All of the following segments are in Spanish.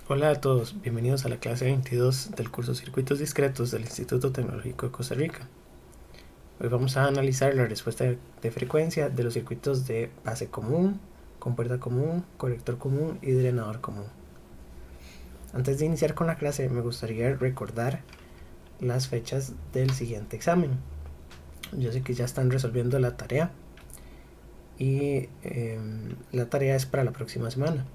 Hola a todos, bienvenidos a la clase 22 del curso Circuitos Discretos del Instituto Tecnológico de Costa Rica. Hoy vamos a analizar la respuesta de frecuencia de los circuitos de base común, compuerta común, colector común y drenador común. Antes de iniciar con la clase me gustaría recordar las fechas del siguiente examen. Yo sé que ya están resolviendo la tarea y la tarea es para la próxima semana.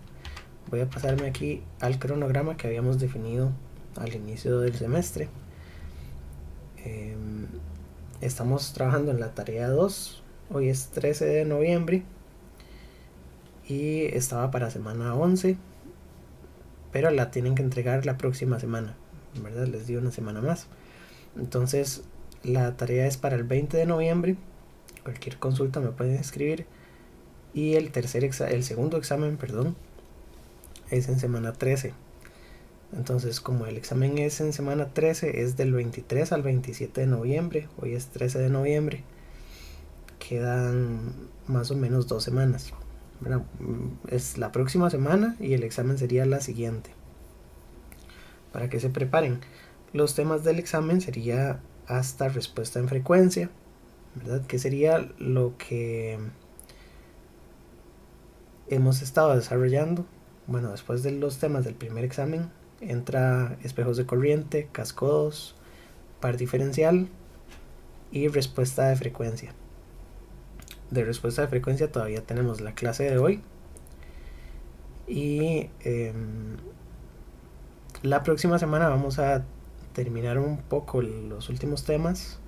Voy a pasarme aquí al cronograma que habíamos definido al inicio del semestre. Estamos trabajando en la tarea 2. Hoy es 13 de noviembre y estaba para semana 11, pero la tienen que entregar la próxima semana, ¿verdad? Les di una semana más. Entonces la tarea es para el 20 de noviembre. Cualquier consulta me pueden escribir. Y el segundo examen, perdón, es en semana 13. Entonces, como el examen es en semana 13, es del 23 al 27 de noviembre. Hoy es 13 de noviembre. Quedan más o menos 2 semanas. Bueno, es la próxima semana y el examen sería la siguiente. Para que se preparen. Los temas del examen sería hasta respuesta en frecuencia, ¿verdad? Que sería lo que hemos estado desarrollando. Bueno, después de los temas del primer examen entra espejos de corriente, cascodos, par diferencial y respuesta de frecuencia. De respuesta de frecuencia todavía tenemos la clase de hoy y la próxima semana vamos a terminar un poco los últimos temas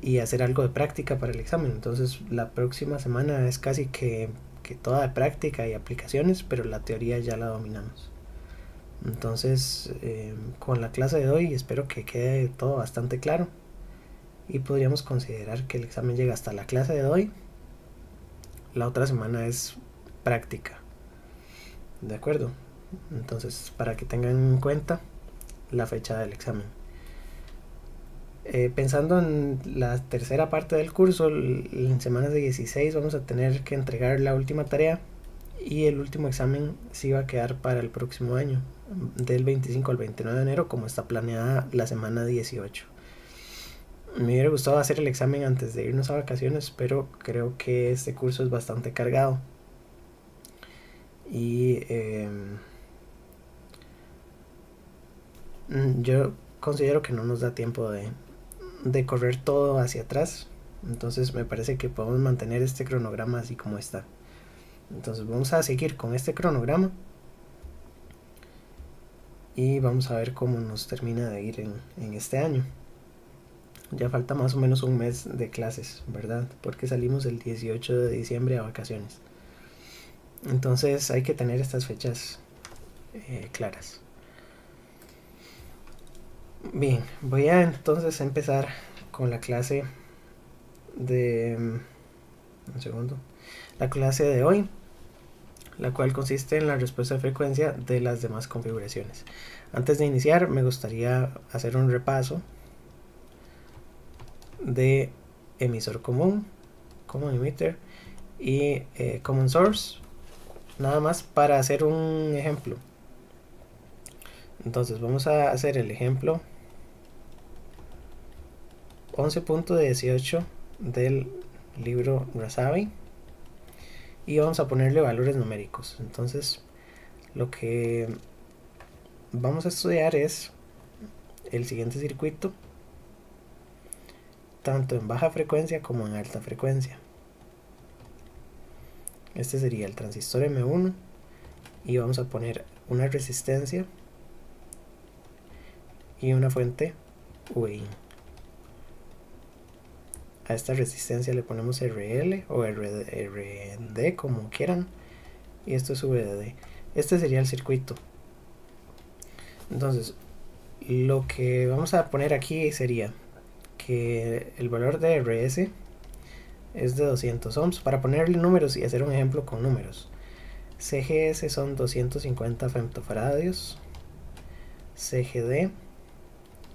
y hacer algo de práctica para el examen. Entonces la próxima semana es casi que toda de práctica y aplicaciones, pero la teoría ya la dominamos. Entonces con la clase de hoy espero que quede todo bastante claro y podríamos considerar que el examen llega hasta la clase de hoy. La otra semana es práctica, ¿de acuerdo? Entonces, para que tengan en cuenta la fecha del examen. Pensando en la tercera parte del curso, en semanas de 16 vamos a tener que entregar la última tarea y el último examen sí va a quedar para el próximo año, del 25 al 29 de enero, como está planeada la semana 18. Me hubiera gustado hacer el examen antes de irnos a vacaciones, pero creo que este curso es bastante cargado y yo considero que no nos da tiempo de correr todo hacia atrás. Entonces me parece que podemos mantener este cronograma así como está. Entonces vamos a seguir con este cronograma y vamos a ver cómo nos termina de ir en este año. Ya falta más o menos un mes de clases, ¿verdad? Porque salimos el 18 de diciembre a vacaciones. Entonces hay que tener estas fechas claras. Bien, voy a entonces empezar con la clase de... un segundo. La clase de hoy, la cual consiste en la respuesta de frecuencia de las demás configuraciones. Antes de iniciar, me gustaría hacer un repaso de emisor común, common emitter y common source, nada más para hacer un ejemplo. Entonces vamos a hacer el ejemplo 11.18 del libro Razavi y vamos a ponerle valores numéricos. Entonces lo que vamos a estudiar es el siguiente circuito, tanto en baja frecuencia como en alta frecuencia. Este sería el transistor M1 y vamos a poner una resistencia y una fuente VIN. A esta resistencia le ponemos RL o RD como quieran y esto es VDD. Este sería el circuito. Entonces lo que vamos a poner aquí sería que el valor de RS es de 200 ohms. Para ponerle números y hacer un ejemplo con números, CGS son 250 femtofaradios, CGD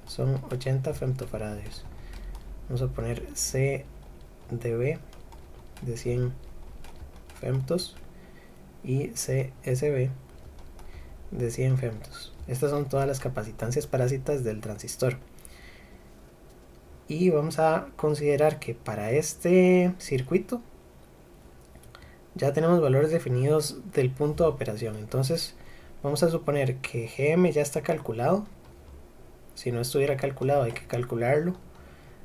son 80 femtofaradios. Vamos a poner CDB de 100 femtos y CSB de 100 femtos. Estas son todas las capacitancias parásitas del transistor. Y vamos a considerar que para este circuito ya tenemos valores definidos del punto de operación. Entonces vamos a suponer que GM ya está calculado. Si no estuviera calculado hay que calcularlo.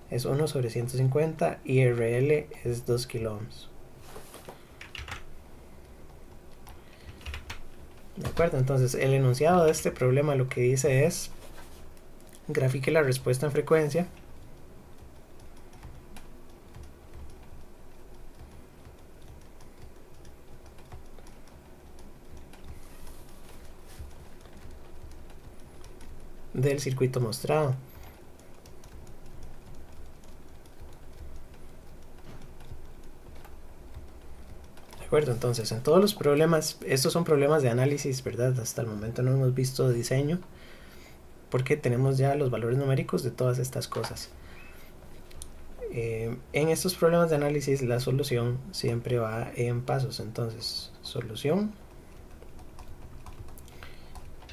Es 1 sobre 150 y RL es 2 kilo ohms. De acuerdo, entonces el enunciado de este problema lo que dice es: grafique la respuesta en frecuencia del circuito mostrado. De acuerdo, entonces en todos los problemas, estos son problemas de análisis, ¿verdad? Hasta el momento no hemos visto diseño porque tenemos ya los valores numéricos de todas estas cosas. En estos problemas de análisis la solución siempre va en pasos. Entonces, solución.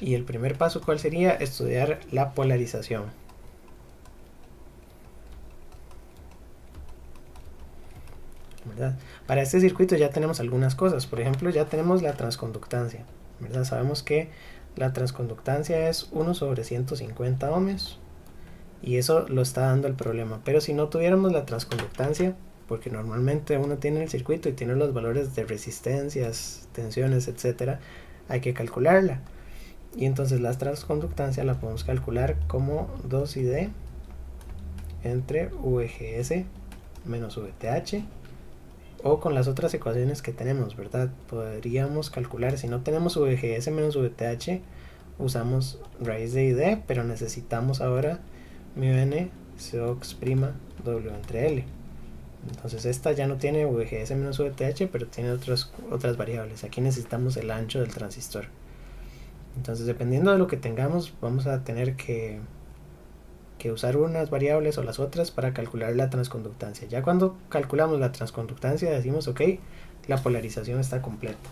Y el primer paso, ¿cuál sería? Estudiar la polarización. ¿Verdad? Para este circuito ya tenemos algunas cosas. Por ejemplo, ya tenemos la transconductancia, ¿verdad? Sabemos que la transconductancia es 1 sobre 150 ohms. Y eso lo está dando el problema. Pero si no tuviéramos la transconductancia, porque normalmente uno tiene el circuito y tiene los valores de resistencias, tensiones, etcétera, hay que calcularla. Y entonces la transconductancia la podemos calcular como 2ID entre VGS menos VTH, o con las otras ecuaciones que tenemos, ¿verdad? Podríamos calcular, si no tenemos VGS menos VTH, usamos raíz de ID, pero necesitamos ahora μn Cox' W entre L. Entonces esta ya no tiene VGS menos VTH, pero tiene otras variables. Aquí necesitamos el ancho del transistor. Entonces, dependiendo de lo que tengamos, vamos a tener que usar unas variables o las otras para calcular la transconductancia. Ya cuando calculamos la transconductancia decimos, ok, la polarización está completa.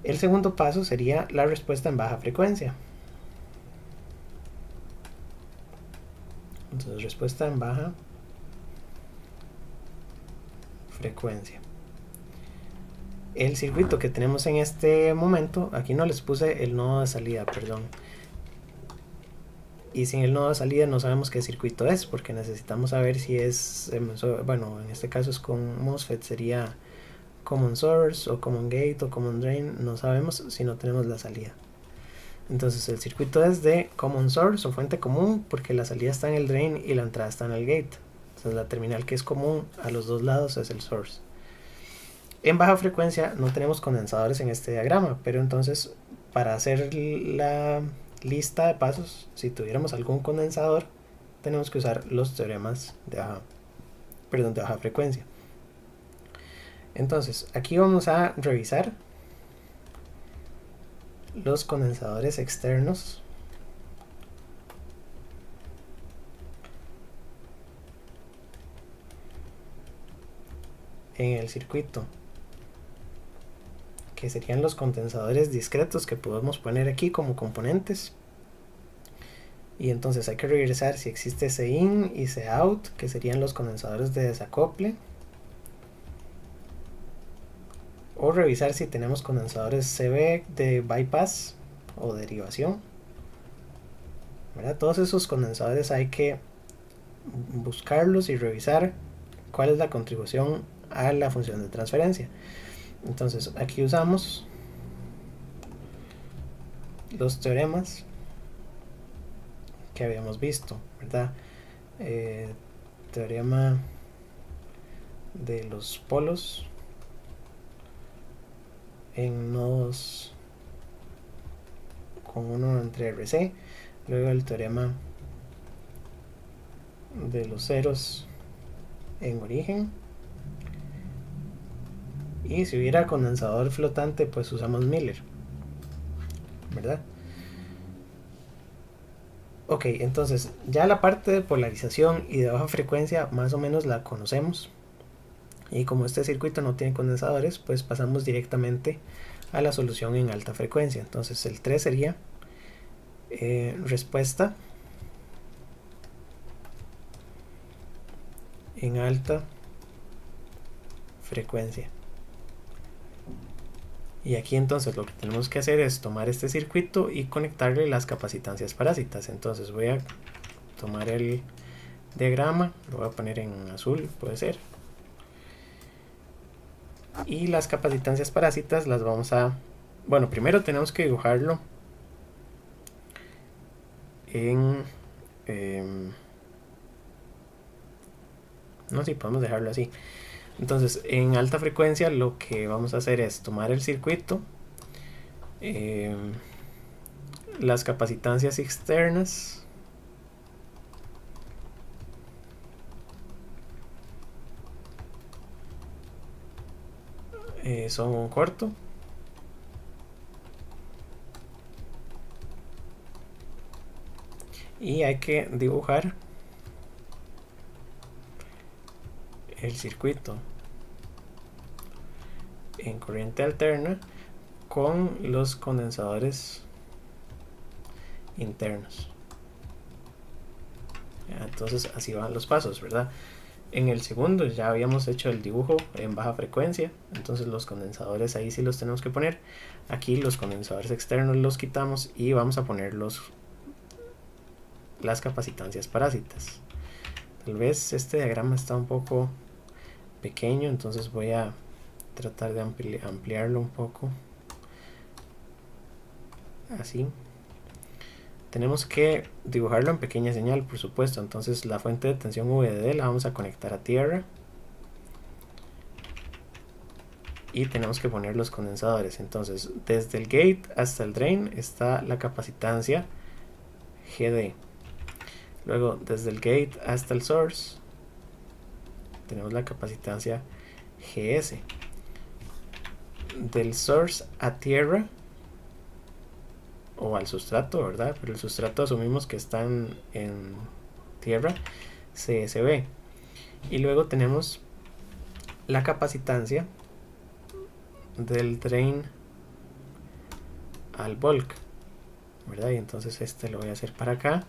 El segundo paso sería la respuesta en baja frecuencia. Entonces, respuesta en baja frecuencia. El circuito que tenemos en este momento, aquí no les puse el nodo de salida, perdón. Y sin el nodo de salida no sabemos qué circuito es, porque necesitamos saber si es, bueno, en este caso es con MOSFET, sería Common Source o Common Gate o Common Drain, no sabemos si no tenemos la salida. Entonces el circuito es de Common Source o fuente común, porque la salida está en el Drain y la entrada está en el Gate. Entonces la terminal que es común a los dos lados es el Source. En baja frecuencia no tenemos condensadores en este diagrama, pero entonces para hacer la lista de pasos, si tuviéramos algún condensador, tenemos que usar los teoremas de baja frecuencia. Entonces, aquí vamos a revisar los condensadores externos en el circuito, que serían los condensadores discretos que podemos poner aquí como componentes. Y entonces hay que revisar si existe C-in y C-out, que serían los condensadores de desacople, o revisar si tenemos condensadores CB de bypass o derivación, ¿verdad? Todos esos condensadores hay que buscarlos y revisar cuál es la contribución a la función de transferencia. Entonces aquí usamos los teoremas que habíamos visto, ¿verdad? Teorema de los polos en nodos con 1 entre RC, luego el teorema de los ceros en origen, y si hubiera condensador flotante pues usamos Miller, ¿verdad? Ok, entonces ya la parte de polarización y de baja frecuencia más o menos la conocemos, y como este circuito no tiene condensadores, pues pasamos directamente a la solución en alta frecuencia. Entonces el 3 sería respuesta en alta frecuencia. Y aquí entonces lo que tenemos que hacer es tomar este circuito y conectarle las capacitancias parásitas. Entonces voy a tomar el diagrama, lo voy a poner en azul, puede ser. Y las capacitancias parásitas las vamos a... Bueno, primero tenemos que dibujarlo en... no sé si podemos dejarlo así. Entonces en alta frecuencia lo que vamos a hacer es tomar el circuito, las capacitancias externas, son un corto, y hay que dibujar el circuito en corriente alterna con los condensadores internos. Entonces así van los pasos, ¿verdad? En el segundo ya habíamos hecho el dibujo en baja frecuencia, entonces los condensadores ahí sí los tenemos que poner. Aquí los condensadores externos los quitamos y vamos a poner las capacitancias parásitas. Tal vez este diagrama está un poco pequeño, entonces voy a tratar de ampliarlo un poco. Así. Tenemos que dibujarlo en pequeña señal, por supuesto. Entonces la fuente de tensión VDD la vamos a conectar a tierra. Y tenemos que poner los condensadores. Entonces desde el gate hasta el drain está la capacitancia GD. Luego desde el gate hasta el source tenemos la capacitancia GS. Del source a tierra o al sustrato, ¿verdad? Pero el sustrato asumimos que está en tierra, CSB. Y luego tenemos la capacitancia del drain al bulk, ¿verdad? Y entonces este lo voy a hacer para acá.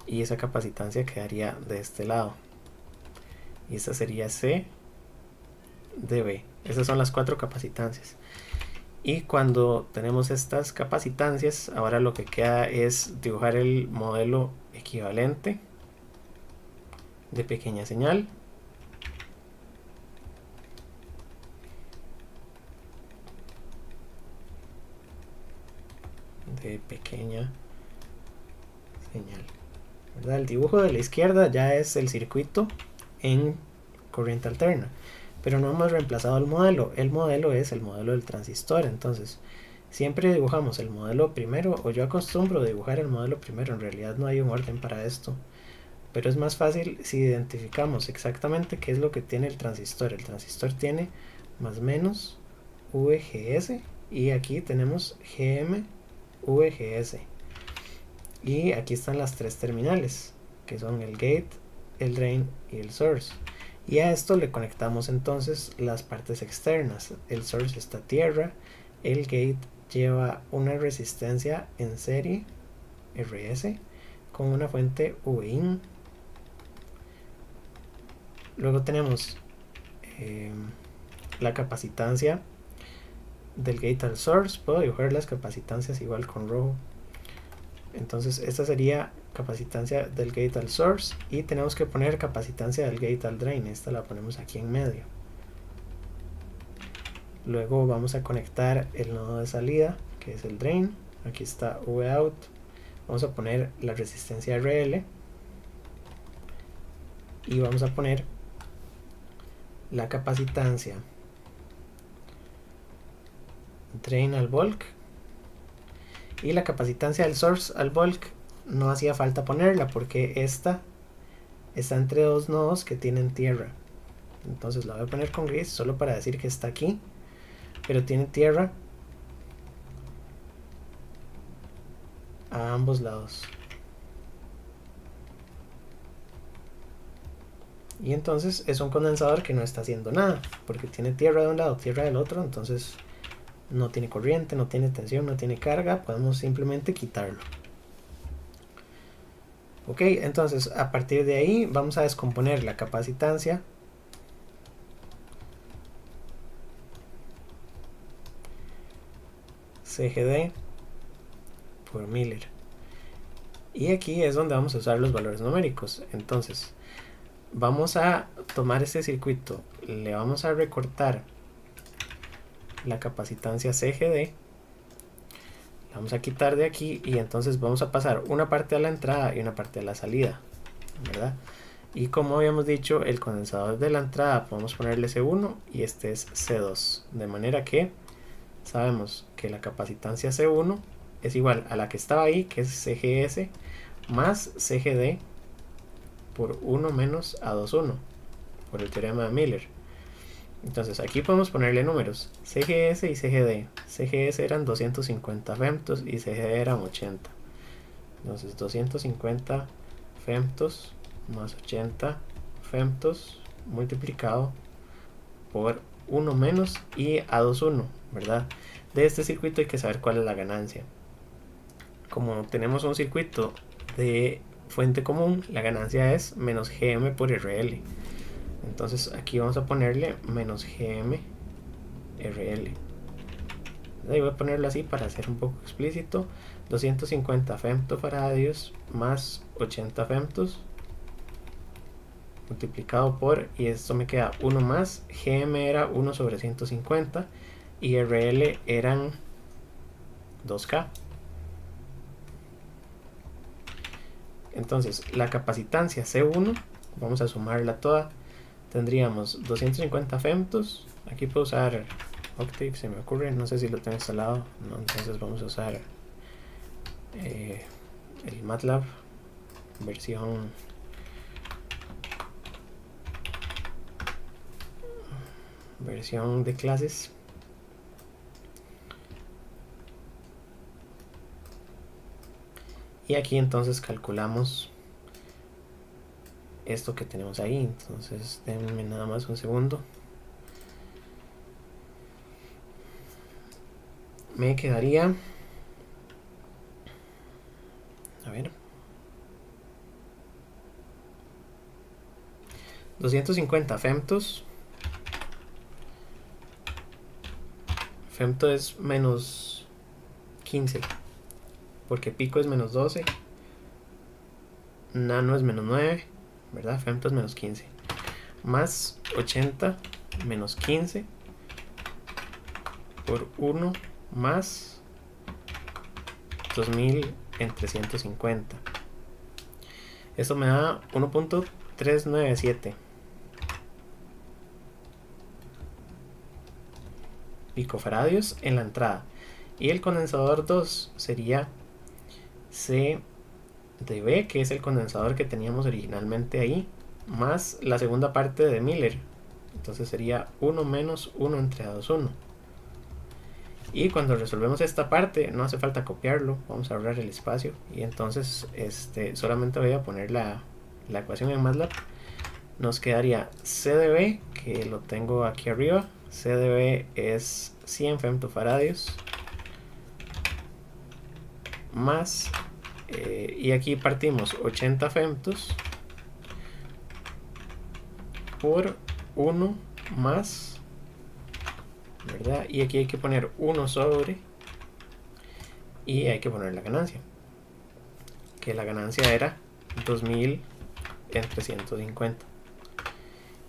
Y esa capacitancia quedaría de este lado. Y esta sería CDB. Esas son las 4 capacitancias. Y cuando tenemos estas capacitancias, ahora lo que queda es dibujar el modelo equivalente de pequeña señal. De pequeña señal, ¿verdad? El dibujo de la izquierda ya es el circuito en corriente alterna, pero no hemos reemplazado el modelo. El modelo es el modelo del transistor. Entonces siempre dibujamos el modelo primero, o yo acostumbro dibujar el modelo primero. En realidad no hay un orden para esto, pero es más fácil si identificamos exactamente qué es lo que tiene el transistor. El transistor tiene más menos VGS y aquí tenemos GM VGS, y aquí están las 3 terminales que son el gate, el drain y el source. Y a esto le conectamos entonces las partes externas. El source está a tierra, el gate lleva una resistencia en serie RS con una fuente VIN. Luego tenemos la capacitancia del gate al source. Puedo dibujar las capacitancias igual con rojo. Entonces esta sería capacitancia del gate al source, y tenemos que poner capacitancia del gate al drain. Esta la ponemos aquí en medio. Luego vamos a conectar el nodo de salida, que es el drain. Aquí está Vout. Vamos a poner la resistencia RL y vamos a poner la capacitancia drain al bulk, y la capacitancia del source al bulk no hacía falta ponerla porque esta está entre 2 nodos que tienen tierra. Entonces la voy a poner con gris solo para decir que está aquí, pero tiene tierra a ambos lados. Y entonces es un condensador que no está haciendo nada, porque tiene tierra de un lado, tierra del otro, entonces no tiene corriente, no tiene tensión, no tiene carga, podemos simplemente quitarlo. Ok, entonces a partir de ahí vamos a descomponer la capacitancia CGD por Miller. Y aquí es donde vamos a usar los valores numéricos. Entonces vamos a tomar este circuito, le vamos a recortar la capacitancia CGD, la vamos a quitar de aquí y entonces vamos a pasar una parte a la entrada y una parte a la salida, ¿verdad? Y como habíamos dicho, el condensador de la entrada podemos ponerle C1 y este es C2, de manera que sabemos que la capacitancia C1 es igual a la que estaba ahí, que es CGS, más CGD por 1 menos A21, por el teorema de Miller. Entonces aquí podemos ponerle números, CGS y CGD. CGS eran 250 femtos y CGD eran 80. Entonces 250 femtos más 80 femtos multiplicado por 1 menos y A21, ¿verdad? De este circuito hay que saber cuál es la ganancia. Como tenemos un circuito de fuente común, la ganancia es menos GM por RL. Entonces aquí vamos a ponerle menos GM RL. Ahí voy a ponerlo así para ser un poco explícito. 250 femtofaradios más 80 femtos multiplicado por, y esto me queda 1 más, GM era 1 sobre 150 y RL eran 2K. Entonces la capacitancia C1, vamos a sumarla toda, tendríamos 250 femtos, aquí puedo usar Octave, se me ocurre, no sé si lo tengo instalado, no, entonces vamos a usar el MATLAB versión de clases. Y aquí entonces calculamos esto que tenemos ahí. Entonces denme nada más un segundo. Me quedaría, a ver, 250 femtos. Femto es menos 15, porque pico es menos 12, nano es menos 9, ¿verdad? Femto es menos 15, más 80 menos 15 por 1 más 2000 entre 150. Eso me da 1.397 picofaradios en la entrada. Y el condensador 2 sería CdB, que es el condensador que teníamos originalmente ahí, más la segunda parte de Miller. Entonces sería 1 menos 1 entre A21. Y cuando resolvemos esta parte, no hace falta copiarlo, vamos a ahorrar el espacio. Y entonces solamente voy a poner la ecuación en MATLAB. Nos quedaría CdB, que lo tengo aquí arriba. CdB es 100 femtofaradios más, y aquí partimos 80 femtos por 1 más, ¿verdad? Y aquí hay que poner 1 sobre, y hay que poner la ganancia, que la ganancia era 2000 entre 150.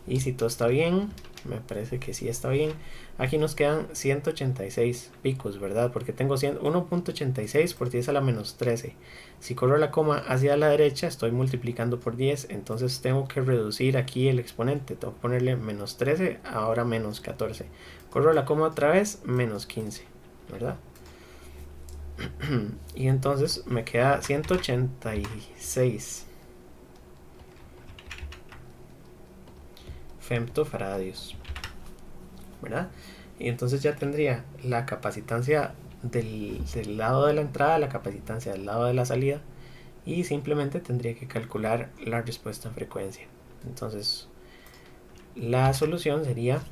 Y si todo está bien, me parece que sí está bien, aquí nos quedan 186 picos, ¿verdad? Porque tengo 1.86 por 10 a la menos 13. Si corro la coma hacia la derecha, estoy multiplicando por 10, entonces tengo que reducir aquí el exponente. Tengo que ponerle menos 13, ahora menos 14. Corro la coma otra vez, menos 15, ¿verdad? Y entonces me queda 186 femtofaradios, ¿verdad? Y entonces ya tendría la capacitancia del lado de la entrada, la capacitancia del lado de la salida, y simplemente tendría que calcular la respuesta en frecuencia. Entonces La solución sería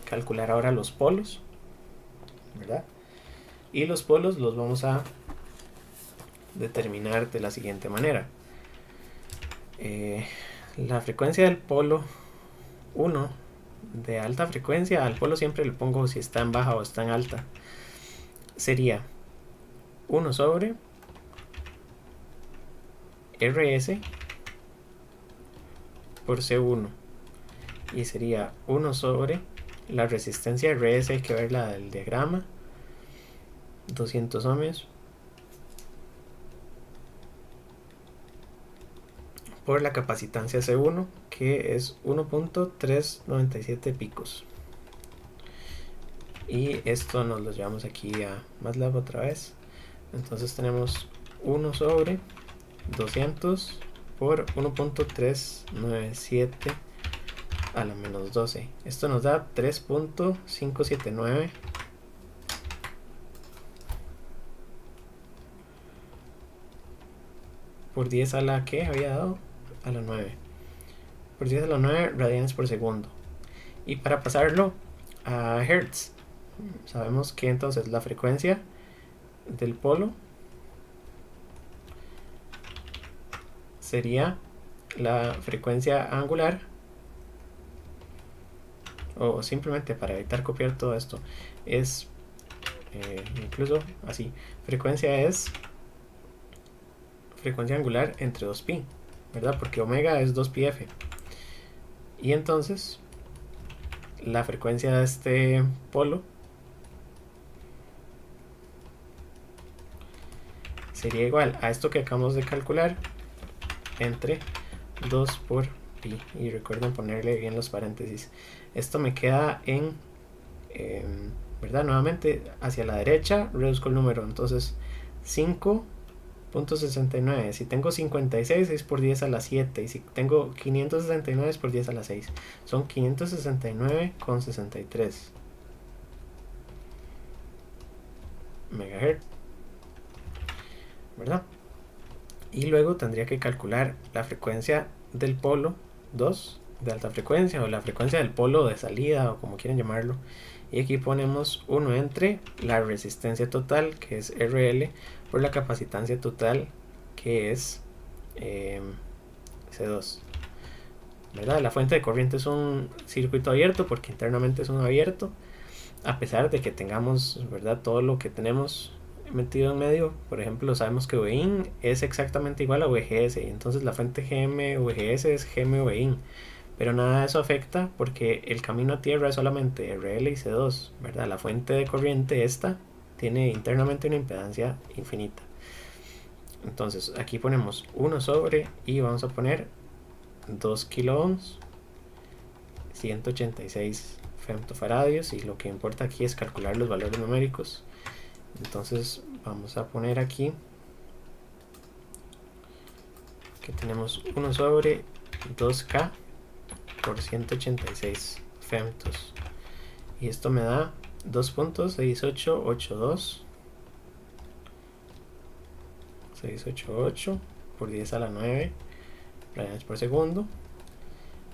calcular ahora los polos, ¿verdad? Y los polos los vamos a determinar de la siguiente manera. La frecuencia del polo 1 de alta frecuencia, al polo siempre le pongo si está en baja o está en alta, sería 1 sobre RS por C1, y sería 1 sobre la resistencia RS, hay que ver la del diagrama, 200 ohmios por la capacitancia C1, que es 1.397 picos. Y esto nos lo llevamos aquí a MATLAB otra vez. Entonces tenemos 1 sobre 200 por 1.397 a la menos 12. Esto nos da 3.579 por 10 a la que había dado a la 9. Por 10 a la 9 radianes por segundo. Y para pasarlo a Hertz, sabemos que entonces la frecuencia del polo sería la frecuencia angular, o simplemente para evitar copiar todo esto, es incluso así, frecuencia es frecuencia angular entre 2pi, ¿verdad? Porque omega es 2πf. Y entonces la frecuencia de este polo sería igual a esto que acabamos de calcular entre 2 por pi. Y recuerden ponerle bien los paréntesis. Esto me queda en ¿verdad? Nuevamente hacia la derecha reduzco el número, entonces 5.69. Si tengo 56 es por 10 a la 7, y si tengo 569 es por 10 a la 6. Son 569,63 megahertz, ¿verdad? Y luego tendría que calcular la frecuencia del polo 2 de alta frecuencia, o la frecuencia del polo de salida, o como quieran llamarlo. Y aquí ponemos 1 entre la resistencia total, que es RL, por la capacitancia total, que es C2, ¿verdad? La fuente de corriente es un circuito abierto porque internamente es un abierto, a pesar de que tengamos, ¿verdad?, todo lo que tenemos metido en medio. Por ejemplo, sabemos que Vin es exactamente igual a VGS, y entonces la fuente GM VGS es GM Vin, pero nada de eso afecta porque el camino a tierra es solamente RL y C2, ¿verdad? La fuente de corriente esta tiene internamente una impedancia infinita. Entonces aquí ponemos 1 sobre, y vamos a poner 2 kilo ohms, 186 femtofaradios, y lo que importa aquí es calcular los valores numéricos. Entonces vamos a poner aquí que tenemos 1 sobre 2K por 186 femtos, y esto me da 2.6882 688 por 10 a la 9 radianes por segundo.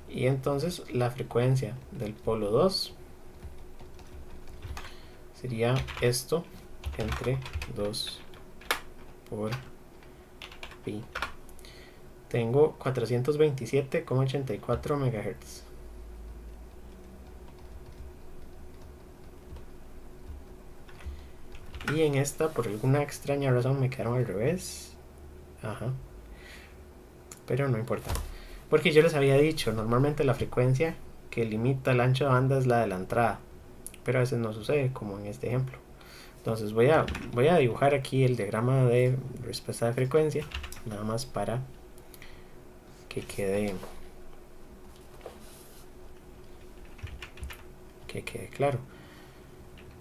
Y entonces la frecuencia del polo 2 sería esto entre 2 por pi. Tengo 427,84 MHz. Y en esta, por alguna extraña razón, me quedaron al revés. Ajá. Pero no importa, porque yo les había dicho, normalmente la frecuencia que limita el ancho de banda es la de la entrada, pero a veces no sucede, como en este ejemplo. Entonces voy a dibujar aquí el diagrama de respuesta de frecuencia, nada más para que quede claro.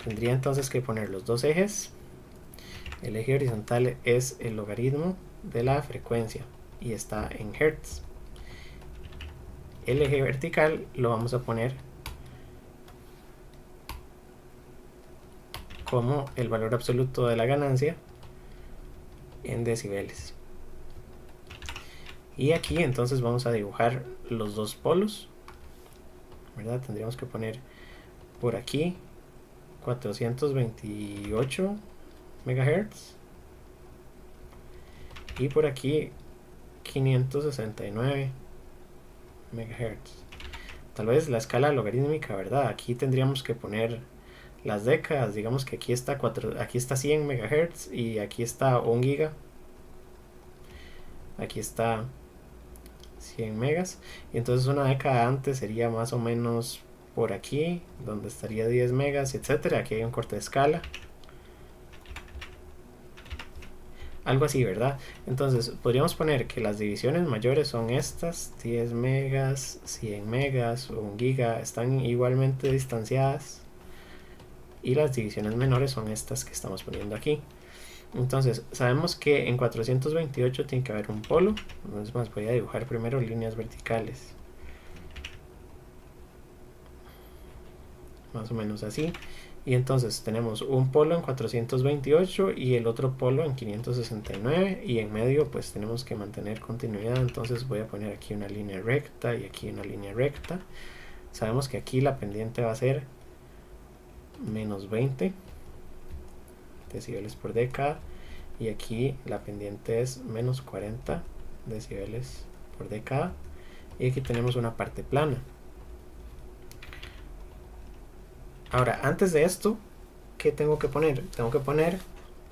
Tendría entonces que poner los dos ejes. El eje horizontal es el logaritmo de la frecuencia y está en hertz. El eje vertical lo vamos a poner como el valor absoluto de la ganancia en decibeles. Y aquí entonces vamos a dibujar los dos polos. ¿verdad? Tendríamos que poner por aquí 428 MHz y por aquí 569 MHz. Tal vez la escala logarítmica, ¿verdad? Aquí tendríamos que poner las décadas. Digamos que aquí está 100 MHz y aquí está 1 giga. Aquí está 100 megas. Y entonces una década antes sería más o menos por aquí, donde estaría 10 megas, etcétera. Aquí hay un corte de escala. Algo así, ¿verdad? Entonces podríamos poner que las divisiones mayores son estas: 10 megas, 100 megas, 1 giga, están igualmente distanciadas. Y las divisiones menores son estas que estamos poniendo aquí. Entonces sabemos que en 428 tiene que haber un polo. Es más, voy a dibujar primero líneas verticales, más o menos así. Y entonces tenemos un polo en 428 y el otro polo en 569, y en medio pues tenemos que mantener continuidad. Entonces voy a poner aquí una línea recta y aquí una línea recta. Sabemos que aquí la pendiente va a ser menos 20 decibeles por década, y aquí la pendiente es menos 40 decibeles por década, y aquí tenemos una parte plana. Ahora, antes de esto, ¿qué tengo que poner? Tengo que poner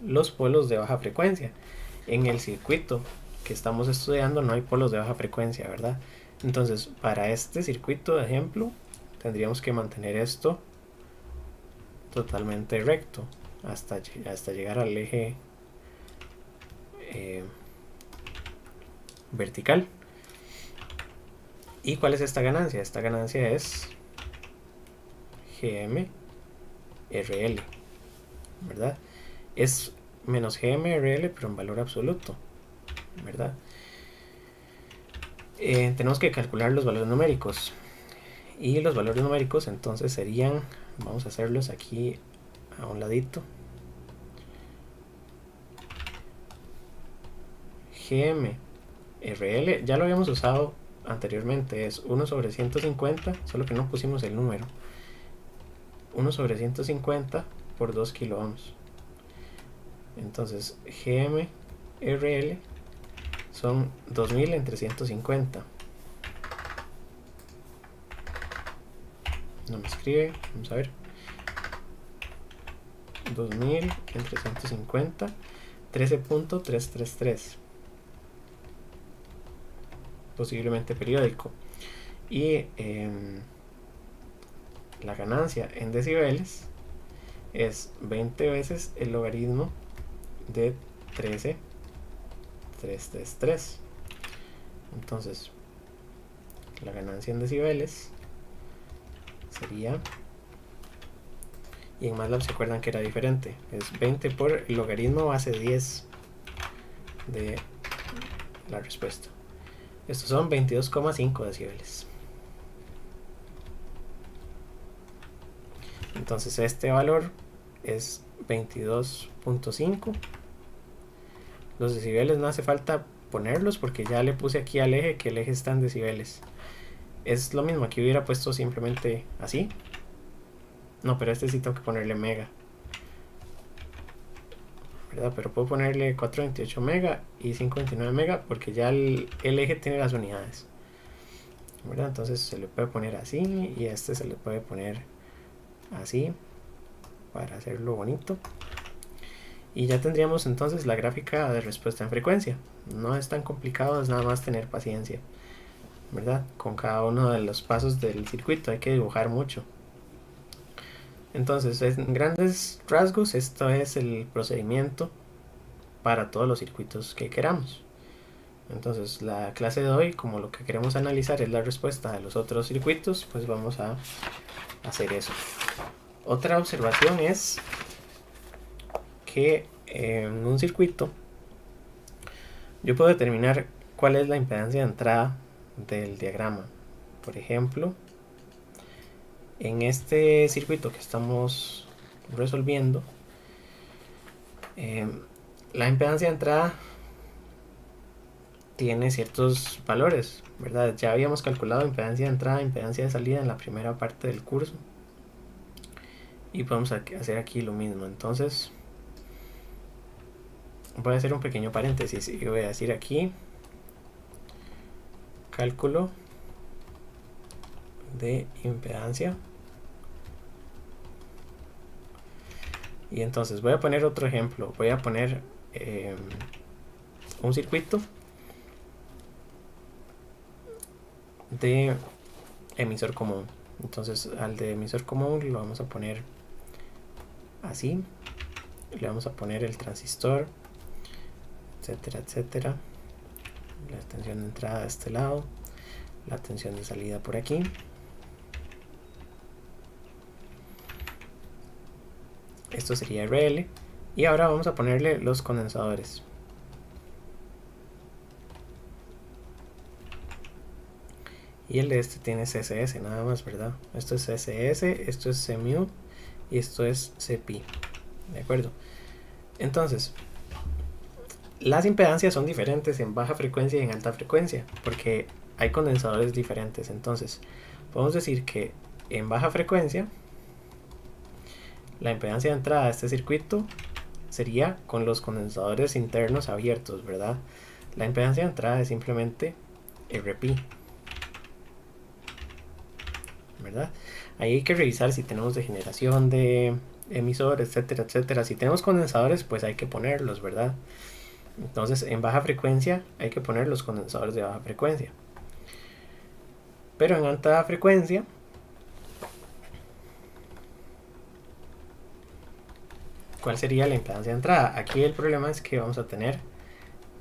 los polos de baja frecuencia. En el circuito que estamos estudiando no hay polos de baja frecuencia, ¿verdad? Entonces, para este circuito de ejemplo, tendríamos que mantener esto totalmente recto hasta llegar al eje vertical. ¿Y cuál es esta ganancia? Esta ganancia es GMRL, ¿verdad? Es menos GMRL, pero en valor absoluto, ¿verdad? Tenemos que calcular los valores numéricos. Y los valores numéricos entonces serían, vamos a hacerlos aquí a un ladito. GMRL, ya lo habíamos usado anteriormente, es 1 sobre 150, solo que no pusimos el número. 1 sobre 150 por 2 kilo ohms. Entonces GMRL son 2000 entre 150. No me escribe, vamos a ver. 2000 entre 150, 13.333, posiblemente periódico. Y la ganancia en decibeles es 20 veces el logaritmo de 13.333. Entonces la ganancia en decibeles sería, y en MATLAB se acuerdan que era diferente, es 20 por el logaritmo base 10 de la respuesta. Estos son 22,5 decibeles. Entonces este valor es 22.5. Los decibeles no hace falta ponerlos porque ya le puse aquí al eje que el eje está en decibeles. Es lo mismo, aquí hubiera puesto simplemente así. No, pero este sí tengo que ponerle mega, ¿verdad? Pero puedo ponerle 428 mega y 529 mega porque ya el eje tiene las unidades, ¿verdad? Entonces se le puede poner así y este se le puede poner así para hacerlo bonito. Y ya tendríamos entonces la gráfica de respuesta en frecuencia. No es tan complicado, es nada más tener paciencia, ¿verdad? Con cada uno de los pasos del circuito hay que dibujar mucho. Entonces, en grandes rasgos, esto es el procedimiento para todos los circuitos que queramos. Entonces, la clase de hoy, como lo que queremos analizar es la respuesta de los otros circuitos, pues vamos a hacer eso. Otra observación es que en un circuito yo puedo determinar cuál es la impedancia de entrada del diagrama. Por ejemplo, en este circuito que estamos resolviendo, la impedancia de entrada tiene ciertos valores, ¿verdad? Ya habíamos calculado impedancia de entrada, impedancia de salida en la primera parte del curso. Y podemos hacer aquí lo mismo. Entonces voy a hacer un pequeño paréntesis y voy a decir aquí cálculo de impedancia. Y entonces voy a poner otro ejemplo. Voy a poner un circuito de emisor común. Entonces al de emisor común lo vamos a poner así. Le vamos a poner el transistor, etcétera, etcétera. La tensión de entrada de este lado, la tensión de salida por aquí. Esto sería RL. Y ahora vamos a ponerle los condensadores. Y el de este tiene CSS nada más, ¿verdad? Esto es CSS, esto es CMU y esto es CPI. ¿De acuerdo? Entonces, las impedancias son diferentes en baja frecuencia y en alta frecuencia, porque hay condensadores diferentes. Entonces, podemos decir que en baja frecuencia, la impedancia de entrada de este circuito sería con los condensadores internos abiertos, ¿verdad? La impedancia de entrada es simplemente RP, ¿verdad? Ahí hay que revisar si tenemos degeneración de emisor, etcétera, etcétera. Si tenemos condensadores, pues hay que ponerlos, ¿verdad? Entonces, en baja frecuencia hay que poner los condensadores de baja frecuencia. Pero en alta frecuencia, ¿cuál sería la impedancia de entrada? Aquí el problema es que vamos a tener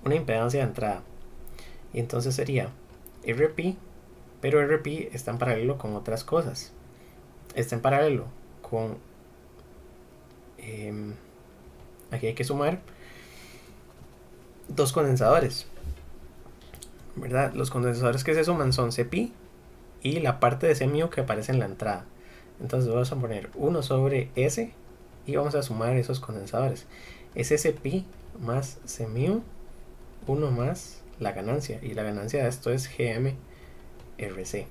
una impedancia de entrada. Y entonces sería RP, pero RP está en paralelo con otras cosas. Está en paralelo con... aquí hay que sumar dos condensadores, ¿verdad? Los condensadores que se suman son CPI y la parte de CMU que aparece en la entrada. Entonces vamos a poner 1 sobre S y vamos a sumar esos condensadores. Es CPI más CMU, 1 más la ganancia. Y la ganancia de esto es GMRC,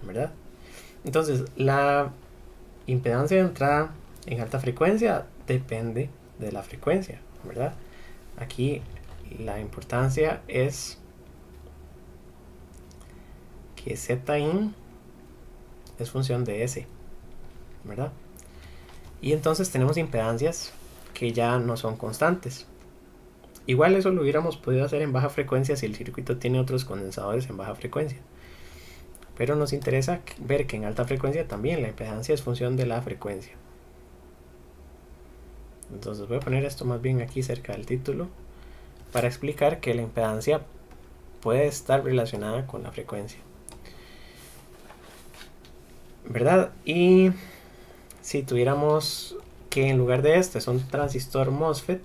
¿verdad? Entonces la impedancia de entrada en alta frecuencia depende de la frecuencia, ¿verdad? Aquí la importancia es que Zin es función de S, ¿verdad? Y entonces tenemos impedancias que ya no son constantes. Igual eso lo hubiéramos podido hacer en baja frecuencia si el circuito tiene otros condensadores en baja frecuencia. Pero nos interesa ver que en alta frecuencia también la impedancia es función de la frecuencia. Entonces voy a poner esto más bien aquí cerca del título para explicar que la impedancia puede estar relacionada con la frecuencia, ¿verdad? Y si tuviéramos que en lugar de este es un transistor MOSFET,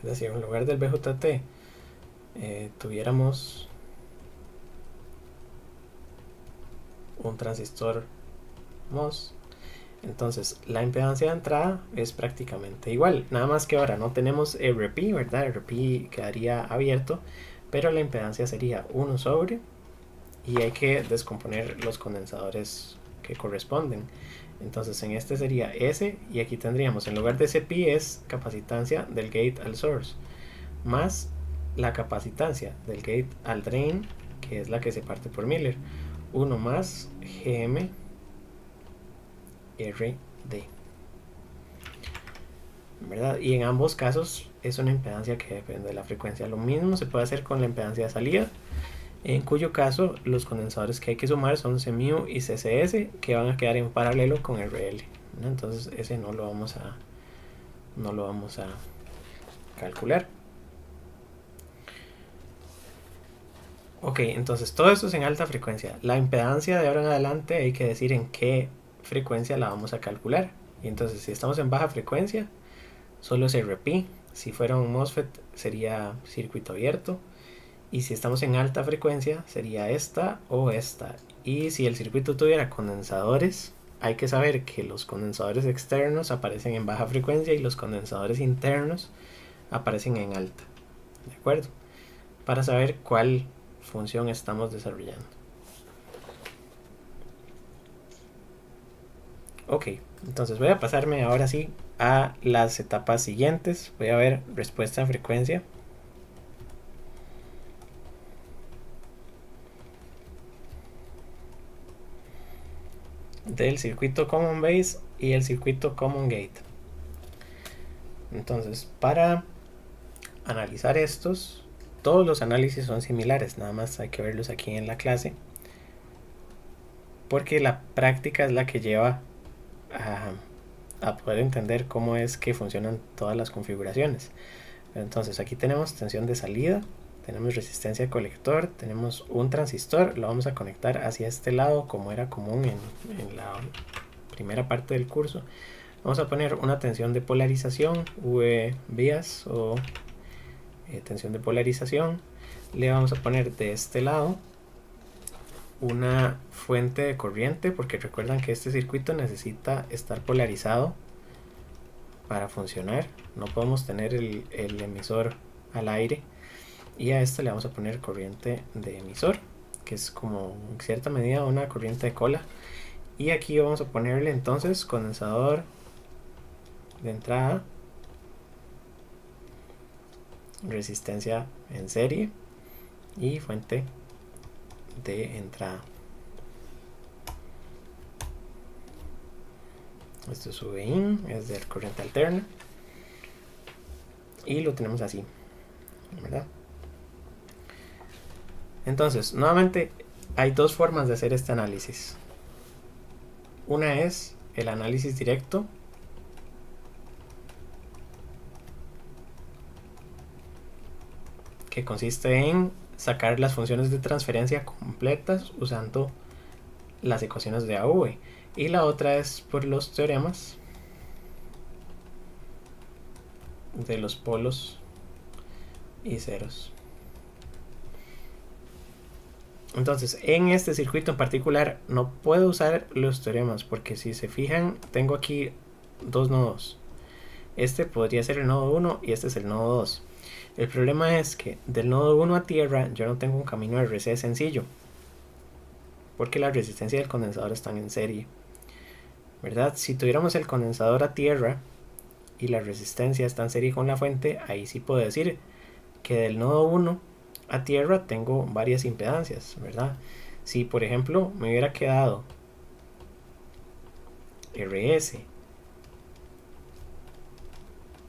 ¿verdad? Si en lugar del BJT tuviéramos un transistor MOS, entonces la impedancia de entrada es prácticamente igual, nada más que ahora no tenemos RP, ¿verdad? RP quedaría abierto, pero la impedancia sería 1 sobre, y hay que descomponer los condensadores que corresponden. Entonces en este sería S, y aquí tendríamos en lugar de CP es capacitancia del gate al source, más la capacitancia del gate al drain, que es la que se parte por Miller, 1 más GM RD, ¿verdad? Y en ambos casos es una impedancia que depende de la frecuencia. Lo mismo se puede hacer con la impedancia de salida, en cuyo caso los condensadores que hay que sumar son CMU y CCS, que van a quedar en paralelo con RL, ¿no? Entonces ese no lo vamos a calcular. Ok, entonces todo esto es en alta frecuencia. La impedancia de ahora en adelante hay que decir en qué frecuencia la vamos a calcular. Y entonces si estamos en baja frecuencia, solo es RP. Si fuera un MOSFET sería circuito abierto. Y si estamos en alta frecuencia sería esta o esta. Y si el circuito tuviera condensadores, hay que saber que los condensadores externos aparecen en baja frecuencia y los condensadores internos aparecen en alta. ¿De acuerdo? Para saber cuál función estamos desarrollando. Ok, entonces voy a pasarme ahora sí a las etapas siguientes. Voy a ver respuesta a frecuencia. Del circuito Common Base y el circuito Common Gate. Entonces, para analizar estos, todos los análisis son similares, nada más hay que verlos aquí en la clase, porque la práctica es la que lleva a poder entender cómo es que funcionan todas las configuraciones. Entonces aquí tenemos tensión de salida, tenemos resistencia de colector, tenemos un transistor, lo vamos a conectar hacia este lado como era común en la primera parte del curso. Vamos a poner una tensión de polarización, V vías o tensión de polarización. Le vamos a poner de este lado una fuente de corriente, porque recuerdan que este circuito necesita estar polarizado para funcionar. No podemos tener el emisor al aire. Y a este le vamos a poner corriente de emisor, que es como en cierta medida una corriente de cola. Y aquí vamos a ponerle entonces condensador de entrada, resistencia en serie y fuente de entrada. Esto es VIN, es de corriente alterna. Y lo tenemos así, ¿verdad? Entonces, nuevamente hay dos formas de hacer este análisis. Una es el análisis directo, que consiste en sacar las funciones de transferencia completas usando las ecuaciones de AV. Y la otra es por los teoremas de los polos y ceros. Entonces, en este circuito en particular no puedo usar los teoremas, porque si se fijan, tengo aquí dos nodos. Este podría ser el nodo 1 y este es el nodo 2. El problema es que del nodo 1 a tierra yo no tengo un camino RC sencillo, porque la resistencia del condensador están en serie, ¿verdad? Si tuviéramos el condensador a tierra y la resistencia está en serie con la fuente, ahí sí puedo decir que del nodo 1 a tierra tengo varias impedancias, ¿verdad? Si por ejemplo me hubiera quedado RS,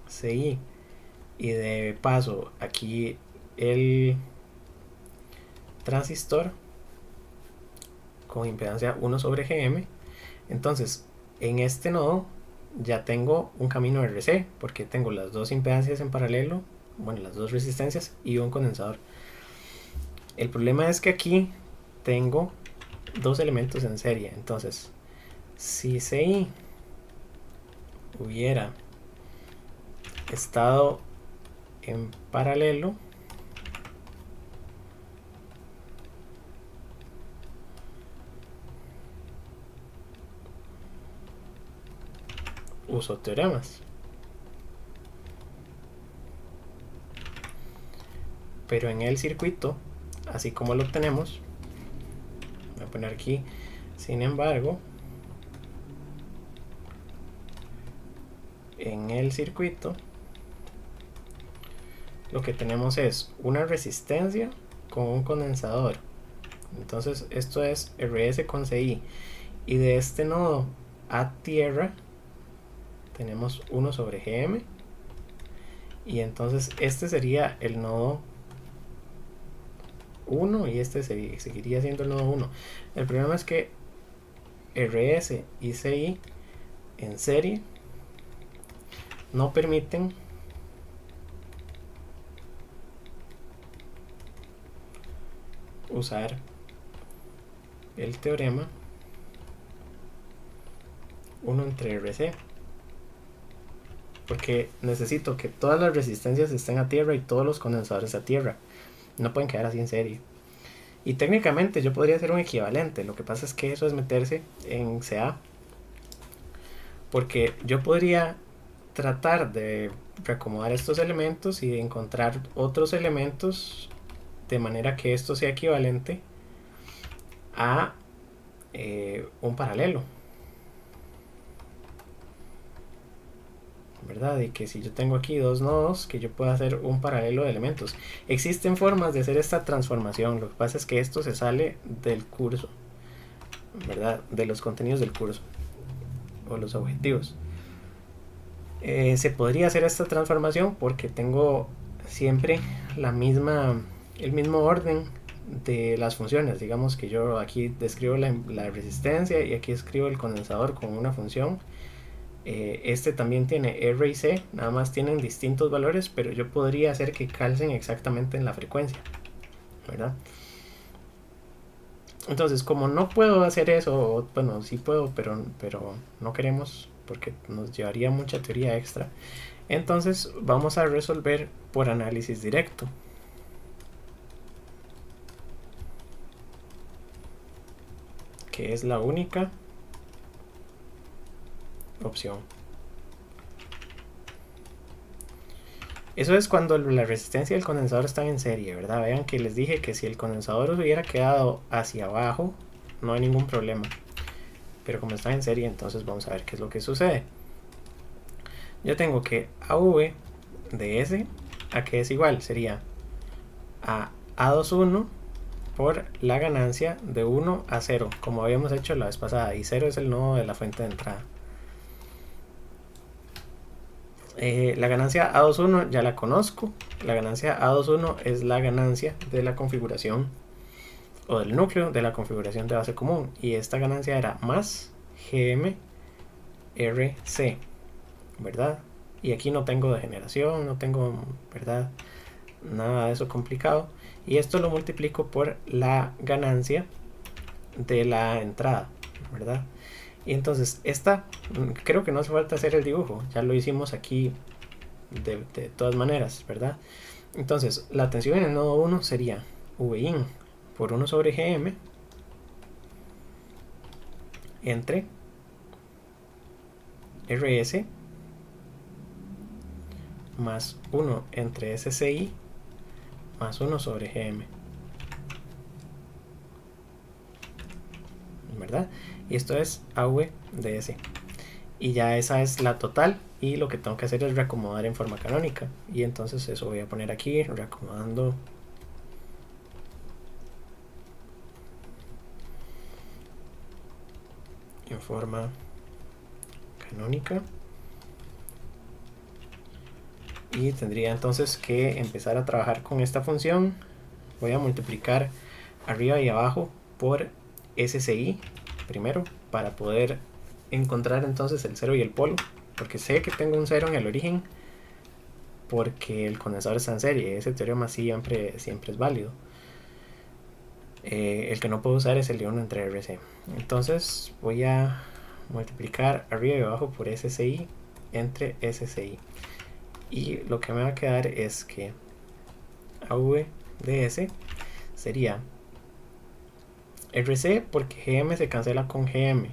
CI y de paso aquí el transistor con impedancia 1 sobre GM, entonces en este nodo ya tengo un camino RC, porque tengo las dos impedancias en paralelo, bueno, las dos resistencias y un condensador. El problema es que aquí tengo dos elementos en serie. Entonces, si CI hubiera estado en paralelo, uso teoremas. Pero en el circuito, así como lo tenemos, voy a poner aquí, sin embargo, en el circuito lo que tenemos es una resistencia con un condensador. Entonces esto es RS con CI, y de este nodo a tierra tenemos 1 sobre GM, y entonces este sería el nodo 1 y este seguiría siendo el nodo 1. El problema es que RS y CI en serie no permiten usar el teorema 1 entre RC, porque necesito que todas las resistencias estén a tierra y todos los condensadores a tierra. No pueden quedar así en serie. Y técnicamente yo podría hacer un equivalente. Lo que pasa es que eso es meterse en CA. Porque yo podría tratar de reacomodar estos elementos y de encontrar otros elementos de manera que esto sea equivalente a un paralelo, ¿verdad? Y que si yo tengo aquí dos nodos, que yo pueda hacer un paralelo de elementos. Existen formas de hacer esta transformación, lo que pasa es que esto se sale del curso, ¿verdad? De los contenidos del curso o los objetivos. Se podría hacer esta transformación porque tengo siempre el mismo orden de las funciones. Digamos que yo aquí describo la resistencia y aquí escribo el condensador con una función. Este también tiene R y C, nada más tienen distintos valores, pero yo podría hacer que calcen exactamente en la frecuencia, ¿verdad? Entonces, como no puedo hacer eso, bueno, sí puedo, pero no queremos porque nos llevaría mucha teoría extra. Entonces vamos a resolver por análisis directo. Que es la única opción. Eso es cuando la resistencia del condensador está en serie, ¿verdad? Vean que les dije que si el condensador hubiera quedado hacia abajo, no hay ningún problema. Pero como está en serie, entonces vamos a ver qué es lo que sucede. Yo tengo que AV de S a que es igual, sería a A21 por la ganancia de 1 a 0, como habíamos hecho la vez pasada, y 0 es el nodo de la fuente de entrada. La ganancia A21 ya la conozco. La ganancia A21 es la ganancia de la configuración o del núcleo de la configuración de base común, y esta ganancia era más GMRC, ¿verdad? Y aquí no tengo degeneración, no tengo, ¿verdad? Nada de eso complicado. Y esto lo multiplico por la ganancia de la entrada, ¿verdad? Y entonces esta, creo que no hace falta hacer el dibujo, ya lo hicimos aquí de todas maneras, ¿verdad? Entonces, la tensión en el nodo 1 sería Vin por 1 sobre Gm entre Rs más 1 entre SCI más 1 sobre Gm, ¿verdad? Y esto es AV de S. Y ya esa es la total, y lo que tengo que hacer es reacomodar en forma canónica. Y entonces eso voy a poner aquí, reacomodando en forma canónica. Y tendría entonces que empezar a trabajar con esta función. Voy a multiplicar arriba y abajo por SCI primero para poder encontrar entonces el 0 y el polo, porque sé que tengo un 0 en el origen porque el condensador está en serie. Ese teorema siempre es válido. El que no puedo usar es el de 1 entre RC. Entonces voy a multiplicar arriba y abajo por SCI entre SCI, y lo que me va a quedar es que AV de S sería RC porque GM se cancela con GM.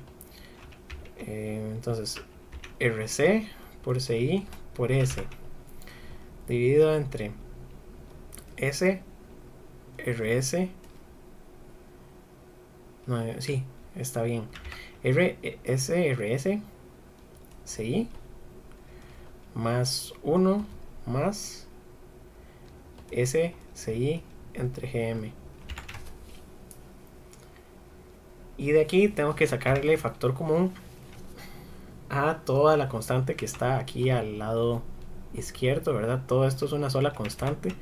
Entonces RC por CI por S dividido entre S RS. No, sí, está bien. RS CI más 1 más SCI entre GM. Y de aquí tengo que sacarle factor común a toda la constante que está aquí al lado izquierdo, ¿verdad? Todo esto es una sola constante.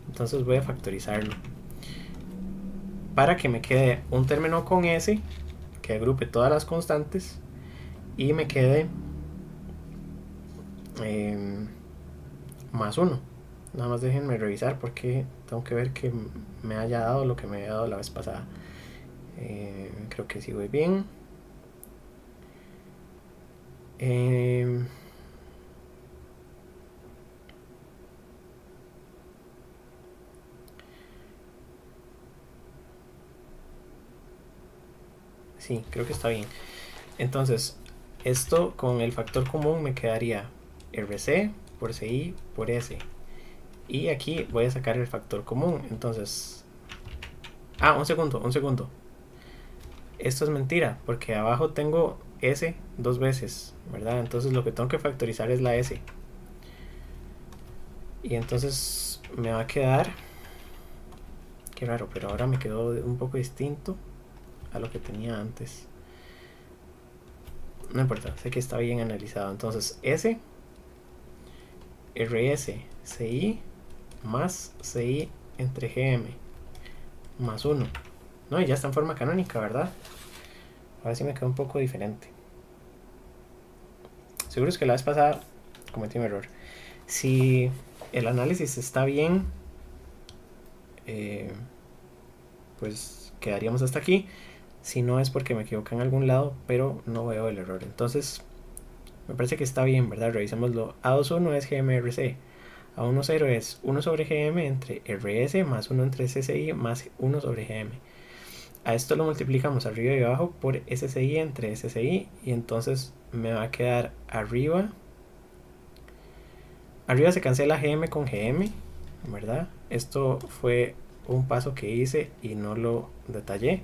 Entonces voy a factorizarlo para que me quede un término con S que agrupe todas las constantes y me quede más 1. Nada más déjenme revisar porque tengo que ver que me haya dado lo que me había dado la vez pasada. Creo que sí voy bien. Sí, creo que está bien. Entonces, esto con el factor común me quedaría RC por CI por S. Y aquí voy a sacar el factor común. Entonces... Ah, un segundo. Esto es mentira, porque abajo tengo S dos veces, ¿verdad? Entonces lo que tengo que factorizar es la S. Y entonces me va a quedar... Qué raro, pero ahora me quedó un poco distinto a lo que tenía antes. No importa, sé que está bien analizado. Entonces S, RS, CI, más CI entre GM, más 1. No, y ya está en forma canónica, ¿verdad? Ahora sí me queda un poco diferente. Seguro es que la vez pasada cometí un error. Si el análisis está bien, pues quedaríamos hasta aquí. Si no es porque me equivoqué en algún lado, pero no veo el error. Entonces, me parece que está bien, ¿verdad? Revisémoslo. A21 es GMRC. A10 es 1 sobre GM entre RS más 1 entre SSI más 1 sobre GM. A esto lo multiplicamos arriba y abajo por SSI entre SSI. Y entonces me va a quedar arriba. Arriba se cancela GM con GM, ¿verdad? Esto fue un paso que hice y no lo detallé.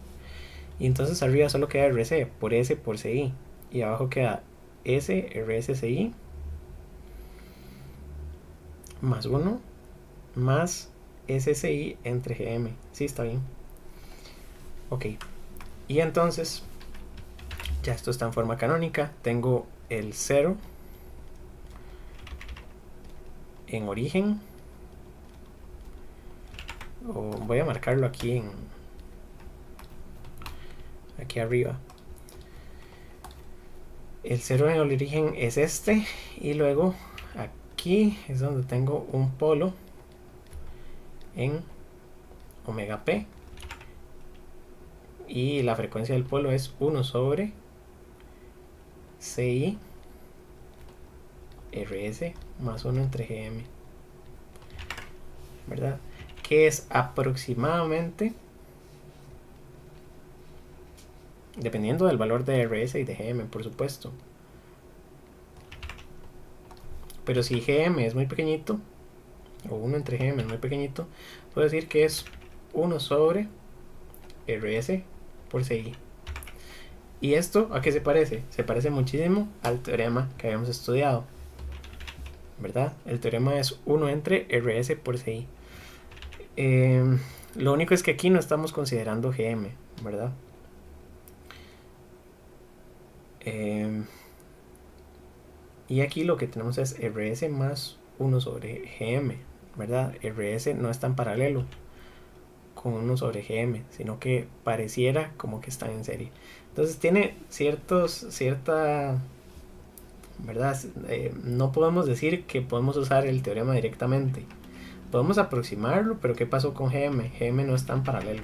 Y entonces arriba solo queda RC por S por CI. Y abajo queda S RSCI más 1 más SSI entre GM. Sí, está bien. Ok. Y entonces, ya esto está en forma canónica. Tengo el 0 en origen. O voy a marcarlo aquí aquí arriba. El 0 en el origen es este. Y luego aquí es donde tengo un polo en omega p. Y la frecuencia del polo es 1 sobre CI RS más 1 entre GM, ¿verdad? Que es aproximadamente, dependiendo del valor de RS y de GM, por supuesto. Pero si GM es muy pequeñito, o 1 entre GM es muy pequeñito, puedo decir que es 1 sobre RS por CI. ¿Y esto a qué se parece? Se parece muchísimo al teorema que habíamos estudiado, ¿verdad? El teorema es 1 entre RS por CI. Lo único es que aquí no estamos considerando GM, ¿verdad? Y aquí lo que tenemos es RS más 1 sobre GM, ¿verdad? RS no está en paralelo con 1 sobre GM, sino que pareciera como que están en serie. Entonces tiene cierta, ¿verdad? No podemos decir que podemos usar el teorema directamente. Podemos aproximarlo, pero ¿qué pasó con GM? GM no está en paralelo,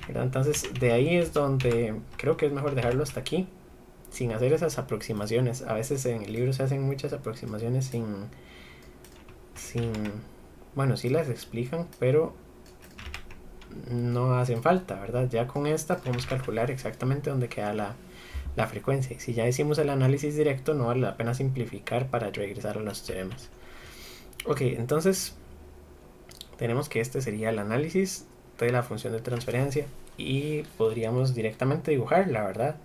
¿verdad? Entonces de ahí es donde creo que es mejor dejarlo hasta aquí, sin hacer esas aproximaciones. A veces en el libro se hacen muchas aproximaciones sin bueno, sí las explican, pero no hacen falta, ¿verdad? Ya con esta podemos calcular exactamente dónde queda la frecuencia. Si ya hicimos el análisis directo, no vale la pena simplificar para regresar a los teoremas. Ok, entonces tenemos que este sería el análisis de la función de transferencia y podríamos directamente dibujarla, ¿verdad?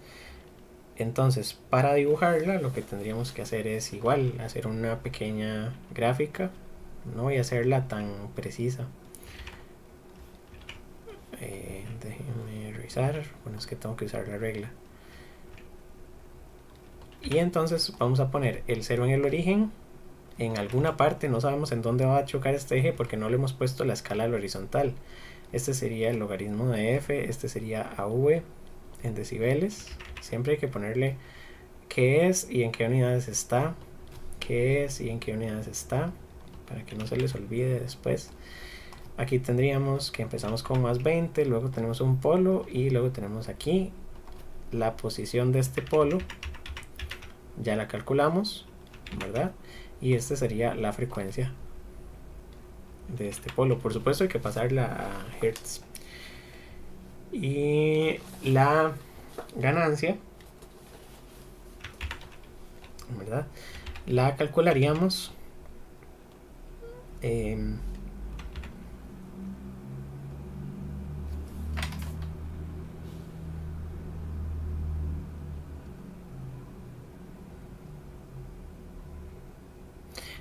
Entonces, para dibujarla lo que tendríamos que hacer es igual, hacer una pequeña gráfica. No voy a hacerla tan precisa. Déjenme revisar. Bueno, es que tengo que usar la regla. Y entonces vamos a poner el 0 en el origen. En alguna parte, no sabemos en dónde va a chocar este eje porque no le hemos puesto la escala al horizontal. Este sería el logaritmo de f, este sería AV en decibeles. Siempre hay que ponerle qué es y en qué unidades está, qué es y en qué unidades está, para que no se les olvide después. Aquí tendríamos que empezamos con más 20, luego tenemos un polo y luego tenemos aquí la posición de este polo, ya la calculamos, ¿verdad? Y esta sería la frecuencia de este polo. Por supuesto hay que pasarla a Hertz. Y la ganancia, ¿verdad? La calcularíamos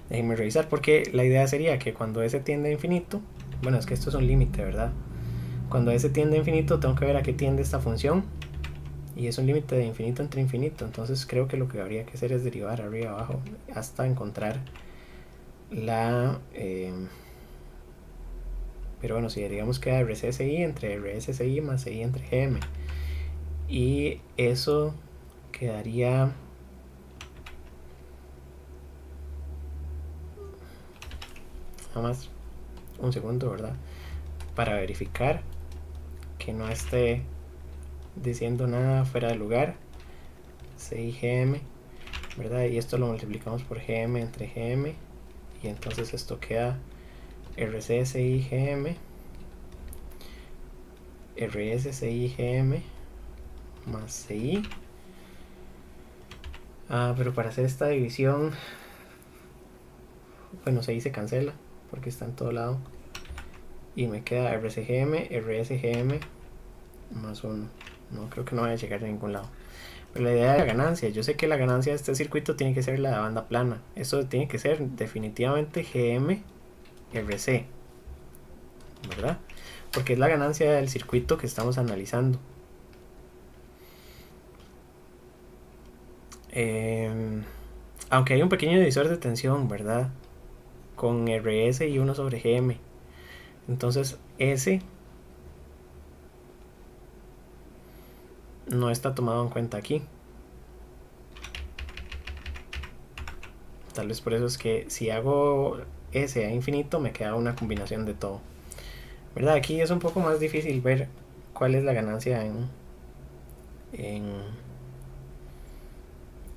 déjenme revisar, porque la idea sería que cuando S tiende a infinito, bueno, es que esto es un límite, ¿verdad? Cuando S tiende a infinito tengo que ver a qué tiende esta función, y es un límite de infinito entre infinito, entonces creo que lo que habría que hacer es derivar arriba abajo hasta encontrar la pero bueno, si digamos que RCSI entre RSSI más I entre GM, y eso quedaría nada más un segundo, ¿verdad? Para verificar que no esté diciendo nada fuera de lugar. CIGM, ¿verdad? Y esto lo multiplicamos por GM entre GM, y entonces esto queda RCSI-GM RSSI-GM más CI. Pero para hacer esta división, bueno, CI se cancela porque está en todo lado, y me queda RCGM, RSGM más 1. No creo que no vaya a llegar a ningún lado. Pero la idea de la ganancia, yo sé que la ganancia de este circuito tiene que ser la de banda plana. Eso tiene que ser definitivamente GM RC, ¿verdad? Porque es la ganancia del circuito que estamos analizando. Aunque hay un pequeño divisor de tensión, ¿verdad? Con RS y 1 sobre GM. Entonces S no está tomado en cuenta aquí. Tal vez por eso es que si hago S a infinito me queda una combinación de todo, ¿verdad? Aquí es un poco más difícil ver cuál es la ganancia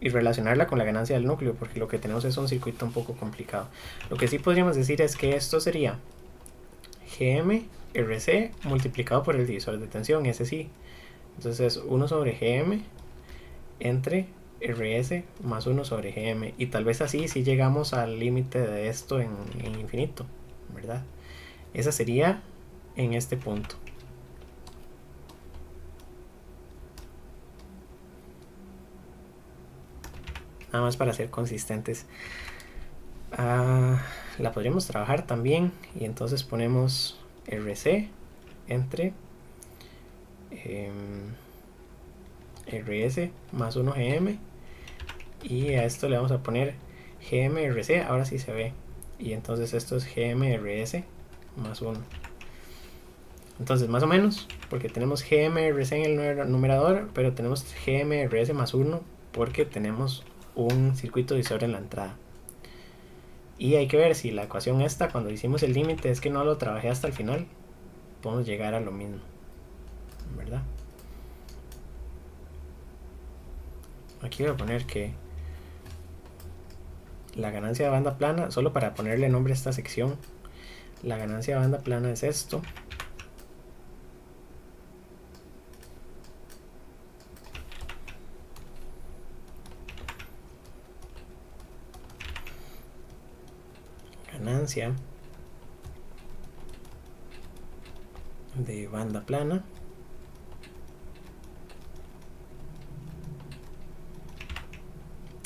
y relacionarla con la ganancia del núcleo, porque lo que tenemos es un circuito un poco complicado. Lo que sí podríamos decir es que esto sería GM RC multiplicado por el divisor de tensión, ese sí. Entonces es 1 sobre GM entre RS más 1 sobre GM, y tal vez así si llegamos al límite de esto en infinito, ¿verdad? Esa sería en este punto. Nada más para ser consistentes. La podríamos trabajar también, y entonces ponemos RC entre RS más 1 GM, y a esto le vamos a poner GMRC, ahora sí se ve, y entonces esto es GMRS más 1. Entonces más o menos, porque tenemos GMRC en el numerador, pero tenemos GMRS más 1 porque tenemos un circuito divisor en la entrada. Y hay que ver si la ecuación esta, cuando hicimos el límite, es que no lo trabajé hasta el final, podemos llegar a lo mismo, ¿verdad? Aquí voy a poner que la ganancia de banda plana, solo para ponerle nombre a esta sección, la ganancia de banda plana es esto. Ganancia de banda plana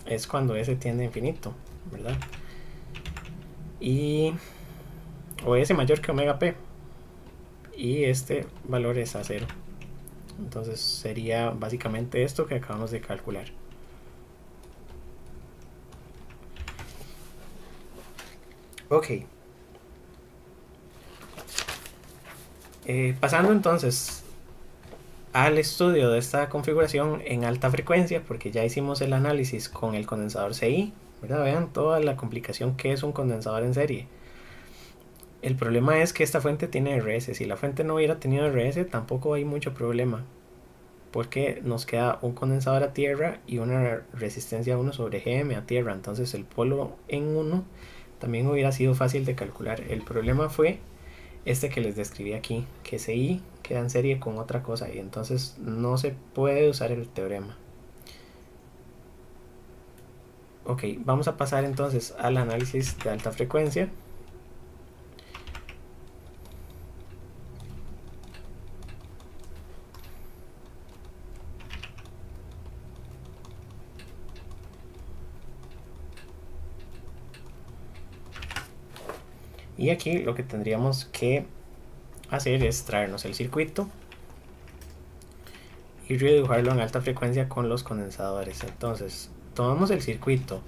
es cuando S tiende a infinito, ¿verdad? Y o S mayor que omega P, y este valor es a 0. Entonces sería básicamente esto que acabamos de calcular. Ok. Pasando entonces al estudio de esta configuración en alta frecuencia, porque ya hicimos el análisis con el condensador CI, ¿verdad? Vean toda la complicación que es un condensador en serie. El problema es que esta fuente tiene RS. Si la fuente no hubiera tenido RS, tampoco hay mucho problema, porque nos queda un condensador a tierra y una resistencia 1 sobre GM a tierra. Entonces el polo en 1 también hubiera sido fácil de calcular. El problema fue este que les describí aquí, que CI queda en serie con otra cosa y entonces no se puede usar el teorema. Ok, vamos a pasar entonces al análisis de alta frecuencia. Y aquí lo que tendríamos que hacer es traernos el circuito y redibujarlo en alta frecuencia con los condensadores. Entonces tomamos el circuito,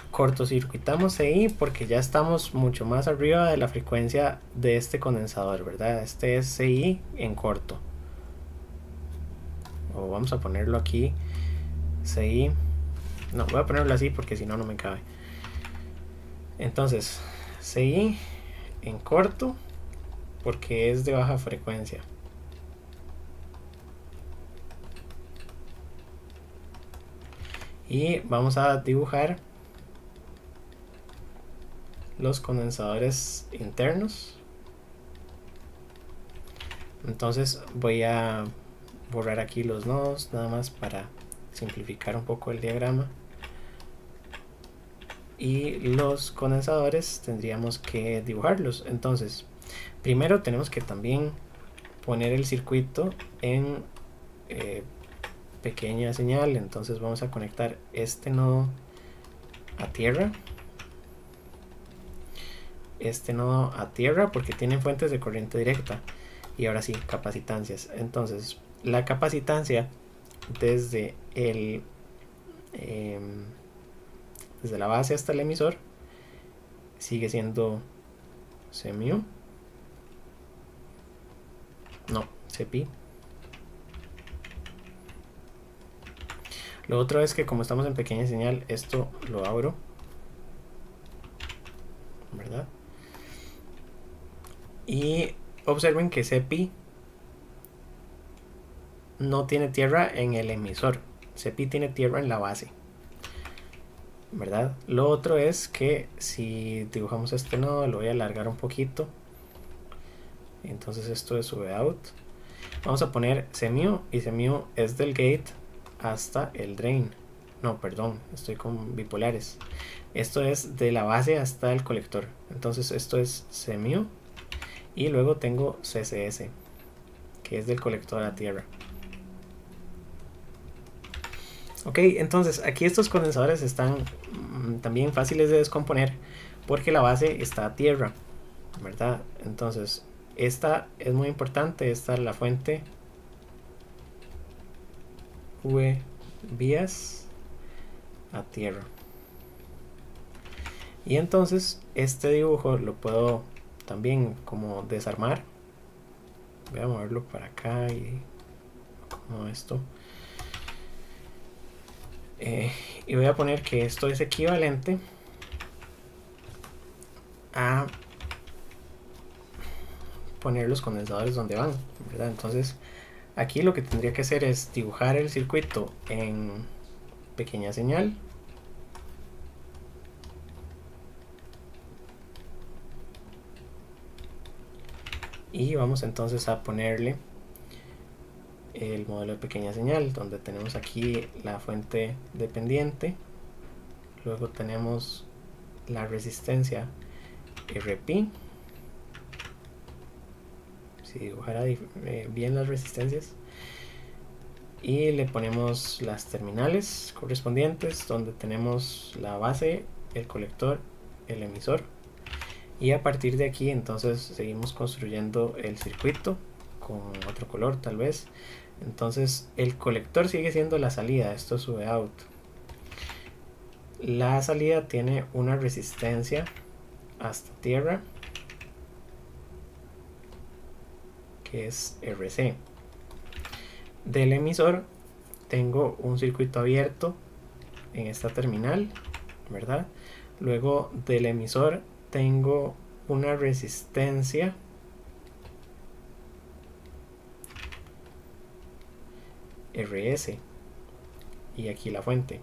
cortocircuitamos CI porque ya estamos mucho más arriba de la frecuencia de este condensador, ¿verdad? Este es CI en corto. O vamos a ponerlo aquí, CI. No, voy a ponerlo así porque si no, no me cabe. Entonces, CI en corto porque es de baja frecuencia. Y vamos a dibujar los condensadores internos. Entonces voy a borrar aquí los nodos nada más para simplificar un poco el diagrama. Y los condensadores tendríamos que dibujarlos. Entonces primero tenemos que también poner el circuito en pequeña señal. Entonces vamos a conectar este nodo a tierra, este nodo a tierra porque tienen fuentes de corriente directa. Y ahora sí, capacitancias. Entonces la capacitancia desde el desde la base hasta el emisor sigue siendo CMU, no, CPI. Lo otro es que como estamos en pequeña señal, esto lo abro, ¿verdad? Y observen que CPI no tiene tierra en el emisor, CPI tiene tierra en la base, ¿verdad? Lo otro es que si dibujamos este nodo, lo voy a alargar un poquito. Entonces esto es VOUT. Vamos a poner CMU y CMU es del gate hasta el drain. No, perdón, estoy con bipolares. Esto es de la base hasta el colector. Entonces esto es CMU y luego tengo CCS, que es del colector a tierra. Ok, entonces aquí estos condensadores están también fáciles de descomponer porque la base está a tierra, ¿verdad? Entonces esta es muy importante, esta es la fuente V vías a tierra. Y entonces este dibujo lo puedo también como desarmar. Voy a moverlo para acá y como esto. Y voy a poner que esto es equivalente a poner los condensadores donde van, ¿verdad? Entonces aquí lo que tendría que hacer es dibujar el circuito en pequeña señal. Y vamos entonces a ponerle el modelo de pequeña señal, donde tenemos aquí la fuente dependiente, luego tenemos la resistencia RP. Si dibujara bien las resistencias, y le ponemos las terminales correspondientes, donde tenemos la base, el colector, el emisor, y a partir de aquí entonces seguimos construyendo el circuito con otro color tal vez. Entonces el colector sigue siendo la salida, esto es VOUT. La salida tiene una resistencia hasta tierra que es RC. Del emisor tengo un circuito abierto en esta terminal, ¿verdad? Luego del emisor tengo una resistencia RS y aquí la fuente.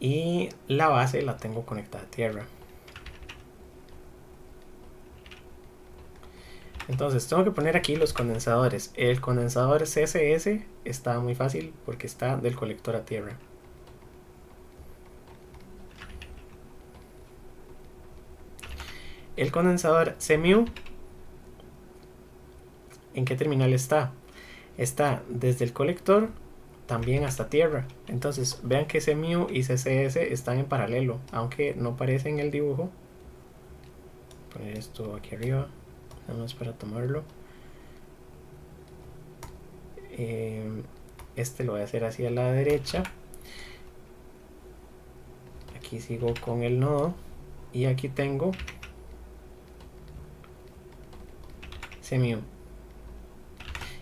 y la base la tengo conectada a tierra. Entonces tengo que poner aquí los condensadores. El condensador CSS está muy fácil porque está del colector a tierra. El condensador CMU, ¿en qué terminal está? Está desde el colector también hasta tierra. Entonces vean que CMU y CSS están en paralelo, aunque no aparece en el dibujo. Voy a poner esto aquí arriba, nada más para tomarlo. Este lo voy a hacer hacia la derecha. Aquí sigo con el nodo y aquí tengo CMU.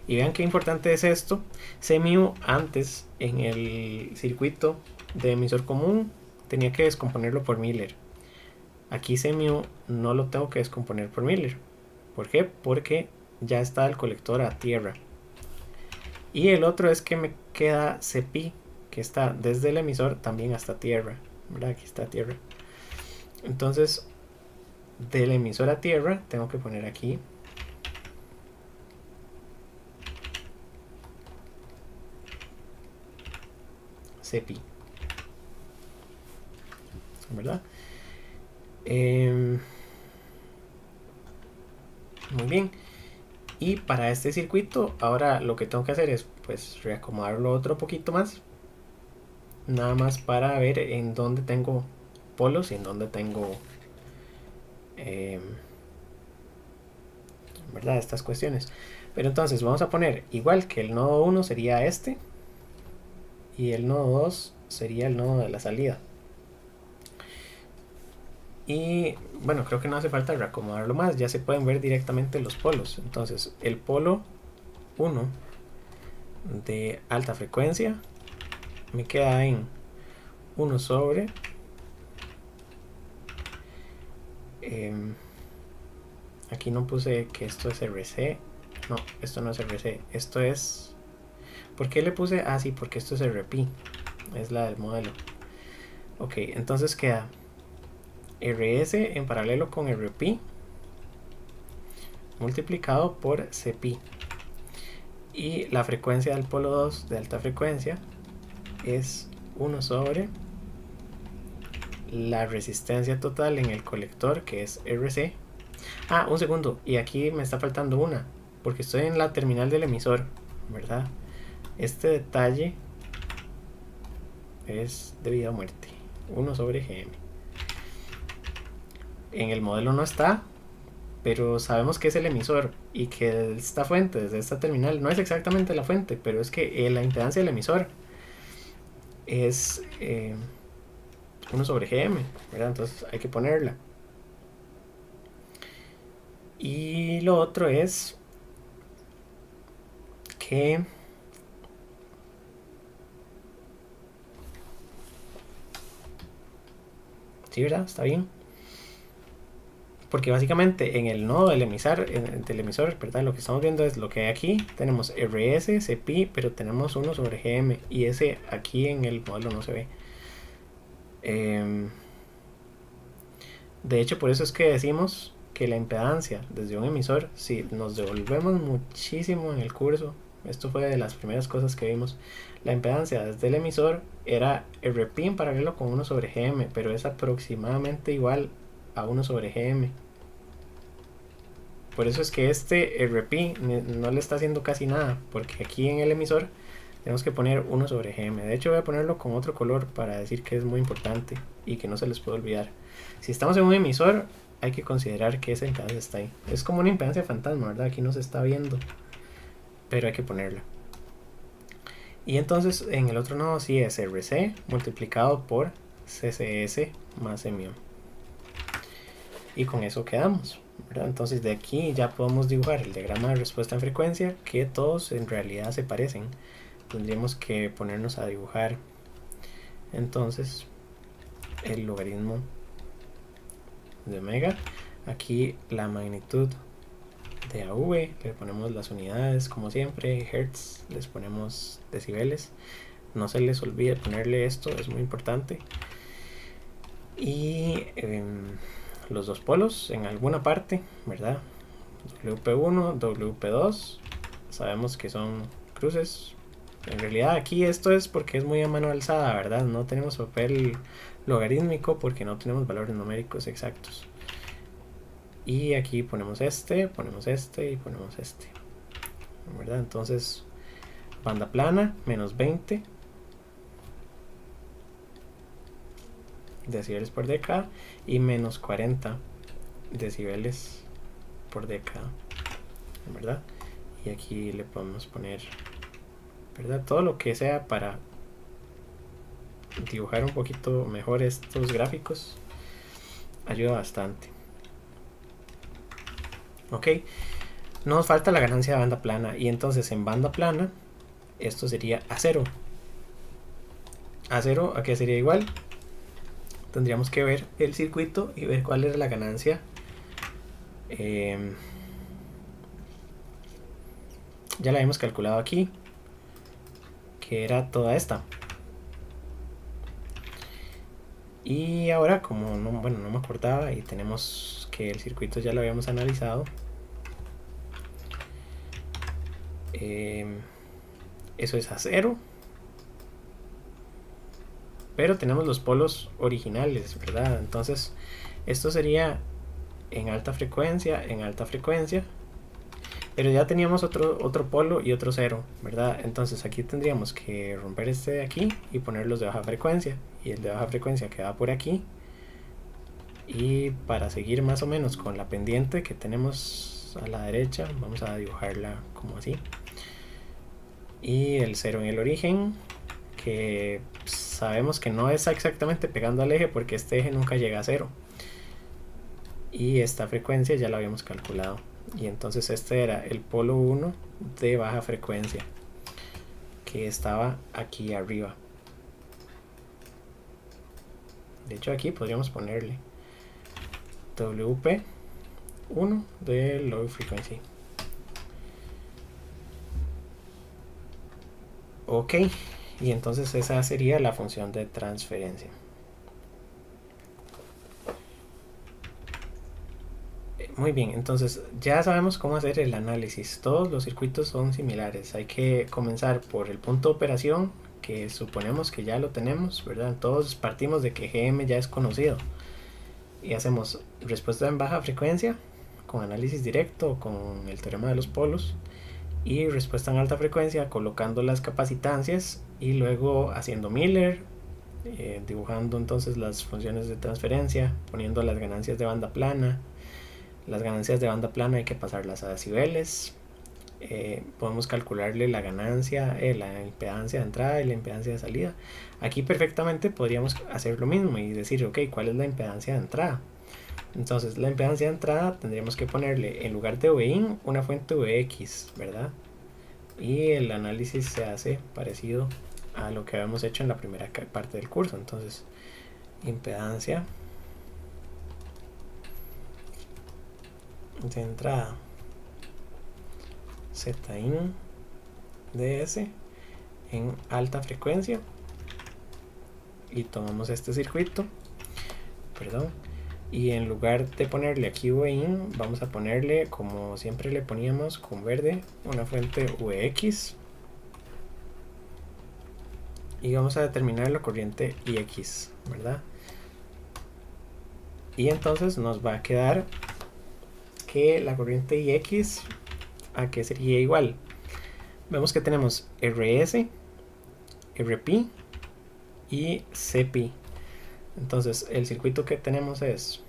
Y vean qué importante es esto. CMU antes en el circuito de emisor común tenía que descomponerlo por Miller. Aquí CMU no lo tengo que descomponer por Miller. ¿Por qué? Porque ya está el colector a tierra. Y el otro es que me queda CPI, que está desde el emisor también hasta tierra, ¿verdad? Aquí está tierra. Entonces, del emisor a tierra tengo que poner aquí CPI, ¿verdad? Muy bien. Y para este circuito ahora lo que tengo que hacer es pues reacomodarlo otro poquito más, nada más para ver en dónde tengo polos y en dónde tengo ¿verdad? Estas cuestiones. Pero entonces vamos a poner igual que el nodo 1 sería este y el nodo 2 sería el nodo de la salida. Y bueno, creo que no hace falta reacomodarlo más, ya se pueden ver directamente los polos. Entonces el polo 1 de alta frecuencia me queda en 1 sobre aquí no puse que esto es RC. No, esto no es RC, esto es... ¿Por qué le puse? Ah, sí, porque esto es RP, es la del modelo. Ok, entonces queda RS en paralelo con RP multiplicado por CP. Y la frecuencia del polo 2 de alta frecuencia es 1 sobre la resistencia total en el colector, que es RC. Ah, un segundo, y aquí me está faltando una, porque estoy en la terminal del emisor, ¿verdad? Este detalle es de vida o muerte, 1 sobre GM. En el modelo no está, pero sabemos que es el emisor y que esta fuente desde esta terminal no es exactamente la fuente, pero es que la impedancia del emisor es 1 sobre GM, ¿verdad? Entonces hay que ponerla. Y lo otro es que sí, ¿verdad? Está bien. Porque básicamente en el nodo del emisor, ¿verdad? Lo que estamos viendo es lo que hay aquí. Tenemos RS, CPI, pero tenemos 1 sobre GM. Y ese aquí en el modelo no se ve. De hecho, por eso es que decimos que la impedancia desde un emisor, si nos devolvemos muchísimo en el curso, esto fue de las primeras cosas que vimos, la impedancia desde el emisor era RP en paralelo con 1 sobre GM, pero es aproximadamente igual a 1 sobre GM. Por eso es que este RP no le está haciendo casi nada, porque aquí en el emisor tenemos que poner 1 sobre GM. De hecho voy a ponerlo con otro color para decir que es muy importante y que no se les puede olvidar. Si estamos en un emisor hay que considerar que esa impedancia está ahí. Es como una impedancia fantasma, ¿verdad? Aquí no se está viendo, pero hay que ponerla. Y entonces en el otro nodo sí es RC multiplicado por CSS más MU. Y con eso quedamos, ¿verdad? Entonces de aquí ya podemos dibujar el diagrama de respuesta en frecuencia, que todos en realidad se parecen. Tendríamos que ponernos a dibujar entonces el logaritmo de omega. Aquí la magnitud de AV, le ponemos las unidades como siempre, hertz, les ponemos decibeles. No se les olvide ponerle esto, es muy importante. Y los dos polos en alguna parte, ¿verdad? WP1, WP2, sabemos que son cruces. En realidad aquí esto es porque es muy a mano alzada, ¿verdad? No tenemos papel logarítmico porque no tenemos valores numéricos exactos. Y aquí ponemos este y ponemos este, ¿verdad? Entonces, banda plana, menos 20 decibeles por década y menos 40 decibeles por década, ¿verdad? Y aquí le podemos poner, ¿verdad? Todo lo que sea para dibujar un poquito mejor estos gráficos ayuda bastante. Ok, nos falta la ganancia de banda plana, y entonces en banda plana esto sería A0. A0, ¿a qué sería igual? Tendríamos que ver el circuito y ver cuál es la ganancia. Ya la hemos calculado aquí, que era toda esta. Y ahora, como no me acordaba y tenemos que el circuito ya lo habíamos analizado, eso es A0, pero tenemos los polos originales, ¿verdad? Entonces esto sería en alta frecuencia, pero ya teníamos otro polo y otro cero, ¿verdad? Entonces aquí tendríamos que romper este de aquí y ponerlos de baja frecuencia, y el de baja frecuencia queda por aquí. Y para seguir más o menos con la pendiente que tenemos a la derecha, vamos a dibujarla como así. Y el cero en el origen, que sabemos que no está exactamente pegando al eje porque este eje nunca llega a cero. Y esta frecuencia ya la habíamos calculado. Y entonces este era el polo 1 de baja frecuencia, que estaba aquí arriba. De hecho aquí podríamos ponerle WP1 de low frequency. Ok, y entonces esa sería la función de transferencia. Muy bien, entonces ya sabemos cómo hacer el análisis. Todos los circuitos son similares. Hay que comenzar por el punto de operación, que suponemos que ya lo tenemos, ¿verdad? Todos partimos de que GM ya es conocido. Y hacemos respuesta en baja frecuencia, con análisis directo, con el teorema de los polos. Y respuesta en alta frecuencia, colocando las capacitancias y luego haciendo Miller, dibujando entonces las funciones de transferencia, poniendo las ganancias de banda plana. Las ganancias de banda plana hay que pasarlas a decibeles. Podemos calcularle la ganancia, la impedancia de entrada y la impedancia de salida. Aquí perfectamente podríamos hacer lo mismo y decir, ok, ¿cuál es la impedancia de entrada? Entonces la impedancia de entrada tendríamos que ponerle en lugar de Vin una fuente Vx, ¿verdad? Y el análisis se hace parecido a lo que habíamos hecho en la primera parte del curso. Entonces, impedancia de entrada Zin ds en alta frecuencia, y tomamos este circuito, y en lugar de ponerle aquí Vin, vamos a ponerle, como siempre le poníamos con verde, una fuente Vx, y vamos a determinar la corriente Ix, ¿verdad? Y entonces nos va a quedar que la corriente Ix, ¿a qué sería igual? Vemos que tenemos RS, RP y CP. Entonces el circuito que tenemos es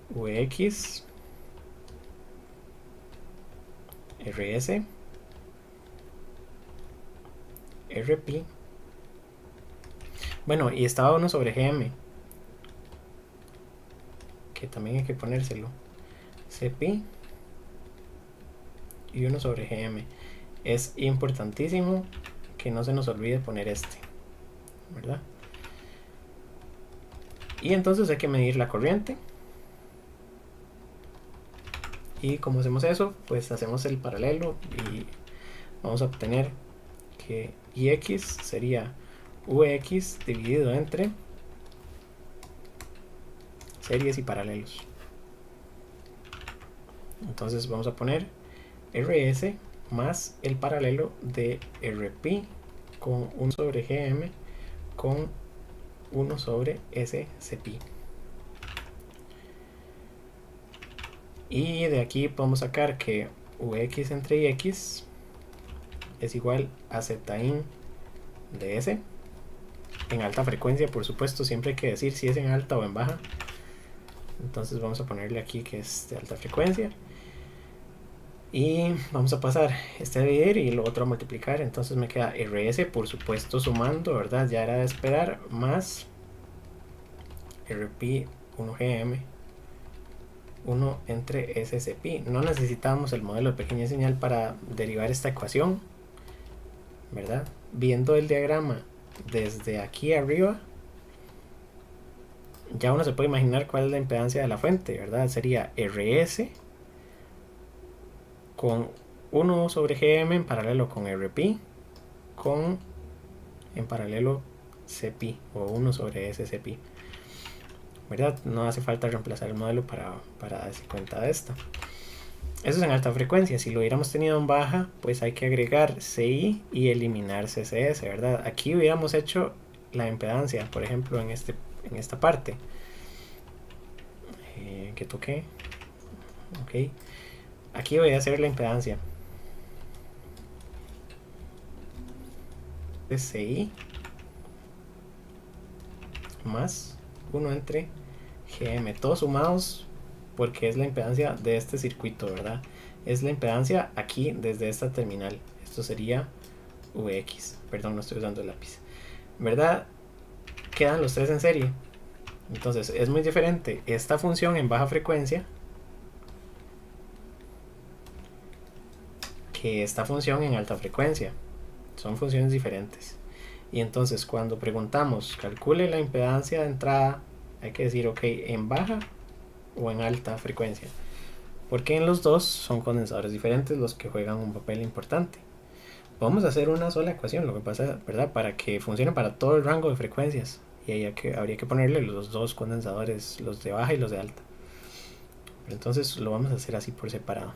Vx, RS, RP. Bueno, y estaba 1 sobre GM, que también hay que ponérselo. CP y 1 sobre GM. Es importantísimo que no se nos olvide poner este, ¿verdad? Y entonces hay que medir la corriente. Y como hacemos eso, pues hacemos el paralelo y vamos a obtener que Ix sería Ux dividido entre series y paralelos. Entonces vamos a poner RS más el paralelo de RP con 1 sobre GM con 1 sobre SCP. Y de aquí podemos sacar que Ux entre Ix es igual a Zin de S en alta frecuencia, por supuesto. Siempre hay que decir si es en alta o en baja. Entonces vamos a ponerle aquí que es de alta frecuencia. Y vamos a pasar este a dividir y lo otro a multiplicar. Entonces me queda RS, por supuesto, sumando, ¿verdad? Ya era de esperar, más RP 1GM 1 entre SCP. No necesitamos el modelo de pequeña señal para derivar esta ecuación, ¿verdad? Viendo el diagrama desde aquí arriba, ya uno se puede imaginar cuál es la impedancia de la fuente, ¿verdad? Sería RS con 1 sobre GM en paralelo con RP con en paralelo CP o 1 sobre SCP, ¿verdad? No hace falta reemplazar el modelo para darse cuenta de esto. Eso es en alta frecuencia. Si lo hubiéramos tenido en baja, pues hay que agregar CI y eliminar CCS, ¿verdad? Aquí hubiéramos hecho la impedancia, por ejemplo, en esta parte que toqué. Ok. Aquí voy a hacer la impedancia. CI más 1 entre GM, todos sumados porque es la impedancia de este circuito, ¿verdad? Es la impedancia aquí desde esta terminal. Esto sería Vx, perdón, no estoy usando el lápiz, ¿verdad? Quedan los tres en serie. Entonces es muy diferente esta función en baja frecuencia que esta función en alta frecuencia. Son funciones diferentes. Y entonces cuando preguntamos calcule la impedancia de entrada, hay que decir ok, en baja o en alta frecuencia, porque en los dos son condensadores diferentes los que juegan un papel importante. Vamos a hacer una sola ecuación, lo que pasa, ¿verdad? Para que funcione para todo el rango de frecuencias, y ahí habría que ponerle los dos condensadores, los de baja y los de alta. Pero entonces lo vamos a hacer así por separado.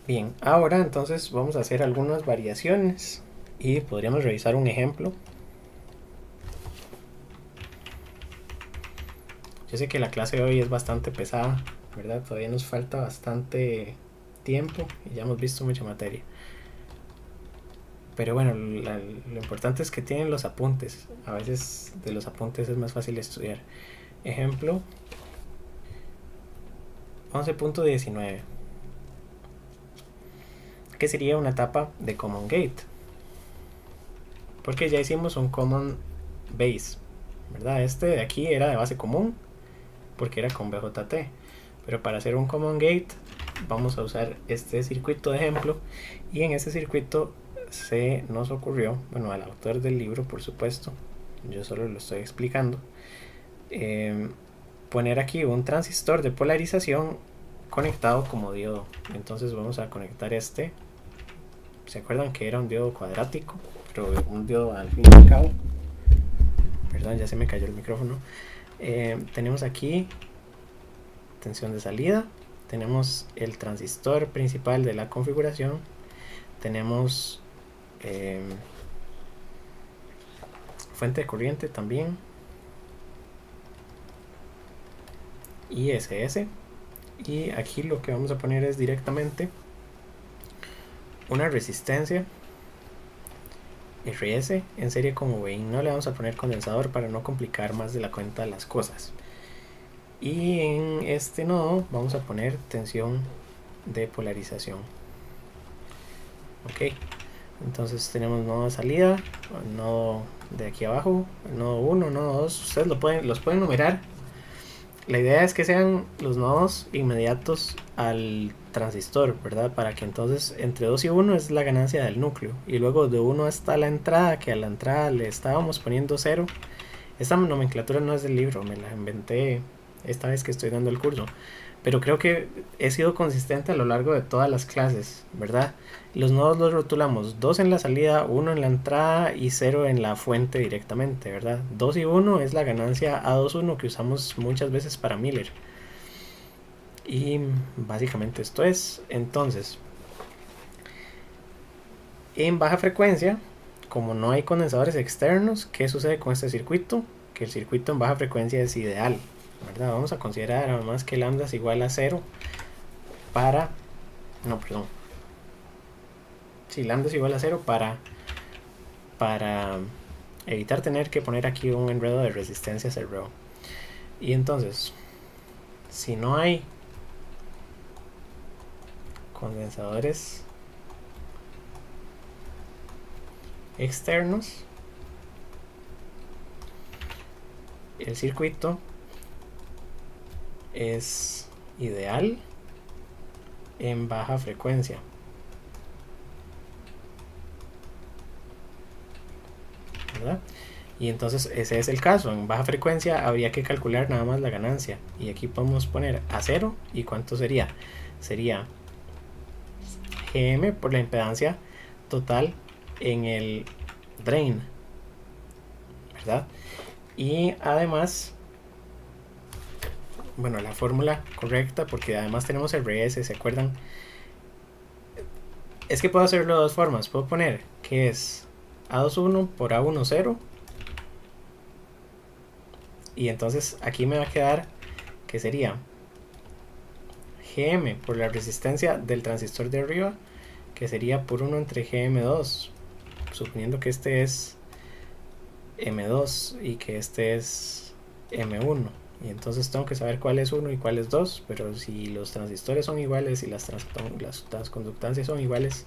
Bien, ahora entonces vamos a hacer algunas variaciones y podríamos revisar un ejemplo. Yo sé que la clase de hoy es bastante pesada, ¿verdad? Todavía nos falta bastante tiempo y ya hemos visto mucha materia. Pero bueno, lo importante es que tienen los apuntes. A veces de los apuntes es más fácil estudiar. Ejemplo 11.19. ¿Qué sería una etapa de common gate? Porque ya hicimos un common base, ¿verdad? Este de aquí era de base común porque era con BJT. Pero para hacer un common gate vamos a usar este circuito de ejemplo, y en este circuito se nos ocurrió, bueno, al autor del libro por supuesto, yo solo lo estoy explicando, poner aquí un transistor de polarización conectado como diodo. Entonces vamos a conectar este. ¿Se acuerdan que era un diodo cuadrático? Pero un diodo al fin y al cabo. Perdón, ya se me cayó el micrófono. Tenemos aquí tensión de salida, tenemos el transistor principal de la configuración, tenemos fuente de corriente también, ISS, y aquí lo que vamos a poner es directamente una resistencia RS en serie como vein. No le vamos a poner condensador para no complicar más de la cuenta las cosas. Y en este nodo vamos a poner tensión de polarización. Ok, entonces tenemos nodo de salida, nodo de aquí abajo, nodo 1, nodo 2. Ustedes los pueden numerar. La idea es que sean los nodos inmediatos al transistor, ¿verdad? Para que entonces entre 2 y 1 es la ganancia del núcleo, y luego de 1 hasta la entrada, que a la entrada le estábamos poniendo 0. Esta nomenclatura no es del libro, me la inventé esta vez que estoy dando el curso, pero creo que he sido consistente a lo largo de todas las clases, ¿verdad? Los nodos los rotulamos 2 en la salida, 1 en la entrada y 0 en la fuente directamente, ¿verdad? 2 y 1 es la ganancia A21 que usamos muchas veces para Miller. Y básicamente esto es. Entonces, en baja frecuencia, como no hay condensadores externos, ¿qué sucede con este circuito? Que el circuito en baja frecuencia es ideal, ¿verdad? Vamos a considerar además que lambda es igual a 0 para... No, perdón. Sí, lambda es igual a 0 para evitar tener que poner aquí un enredo de resistencias RO. Y entonces, si no hay condensadores externos, el circuito es ideal en baja frecuencia, ¿verdad? Y entonces ese es el caso. En baja frecuencia habría que calcular nada más la ganancia, y aquí podemos poner a 0. ¿Y cuánto sería? Sería GM por la impedancia total en el drain, ¿verdad? Y además, bueno, la fórmula correcta, porque además tenemos el RS, ¿se acuerdan? Es que puedo hacerlo de dos formas. Puedo poner que es A21 por A10, y entonces aquí me va a quedar que sería GM por la resistencia del transistor de arriba, que sería por 1 entre GM2, suponiendo que este es M2 y que este es M1. Y entonces tengo que saber cuál es 1 y cuál es 2, pero si los transistores son iguales y las transconductancias son iguales,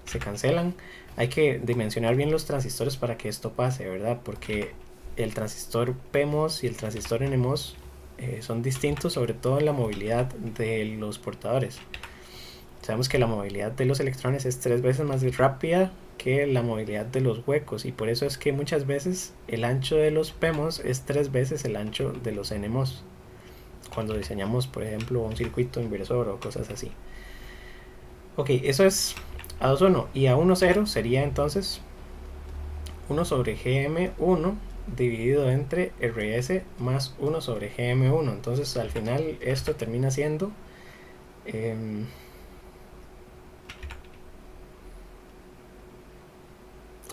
se cancelan. Hay que dimensionar bien los transistores para que esto pase, ¿verdad? Porque el transistor PMOS y el transistor NMOS son distintos, sobre todo en la movilidad de los portadores. Sabemos que la movilidad de los electrones es 3 veces más rápida que la movilidad de los huecos, y por eso es que muchas veces el ancho de los PMOS es 3 veces el ancho de los NMOS cuando diseñamos, por ejemplo, un circuito inversor o cosas así. Ok, eso es A21, y A10 sería entonces 1 sobre GM1 dividido entre RS más 1 sobre GM1. Entonces al final esto termina siendo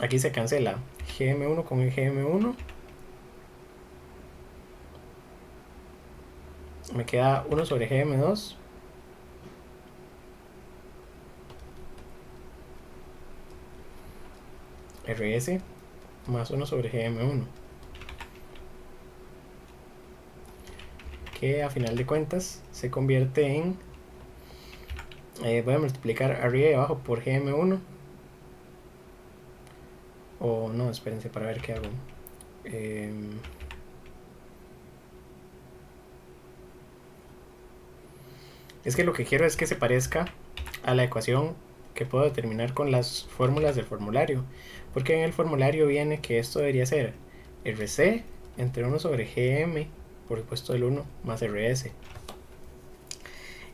aquí se cancela GM1 con el GM1, me queda 1 sobre GM2 RS más 1 sobre GM1, que a final de cuentas se convierte en voy a multiplicar arriba y abajo por GM1, o no, espérense para ver qué hago. Es que lo que quiero es que se parezca a la ecuación que puedo determinar con las fórmulas del formulario, porque en el formulario viene que esto debería ser RC entre 1 sobre GM por supuesto del 1 más RS,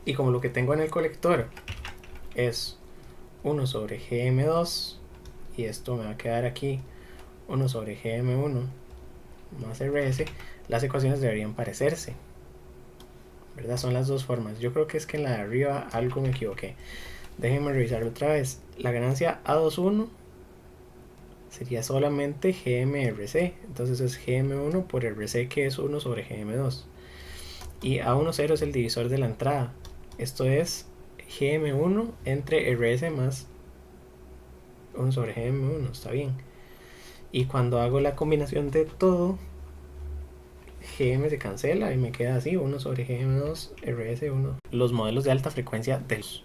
y como lo que tengo en el colector es 1 sobre GM2 y esto me va a quedar aquí 1 sobre GM1 más RS, las ecuaciones deberían parecerse, ¿verdad? Son las dos formas. Yo creo que es que en la de arriba algo me equivoqué. Déjenme revisarlo otra vez. La ganancia A21 sería solamente GMRC, entonces es GM1 por RC, que es 1 sobre GM2, y A10 es el divisor de la entrada, esto es GM1 entre RS más 1 sobre GM1, está bien. Y cuando hago la combinación de todo, GM se cancela y me queda así, 1 sobre GM2 RS1. Los modelos de alta frecuencia de los...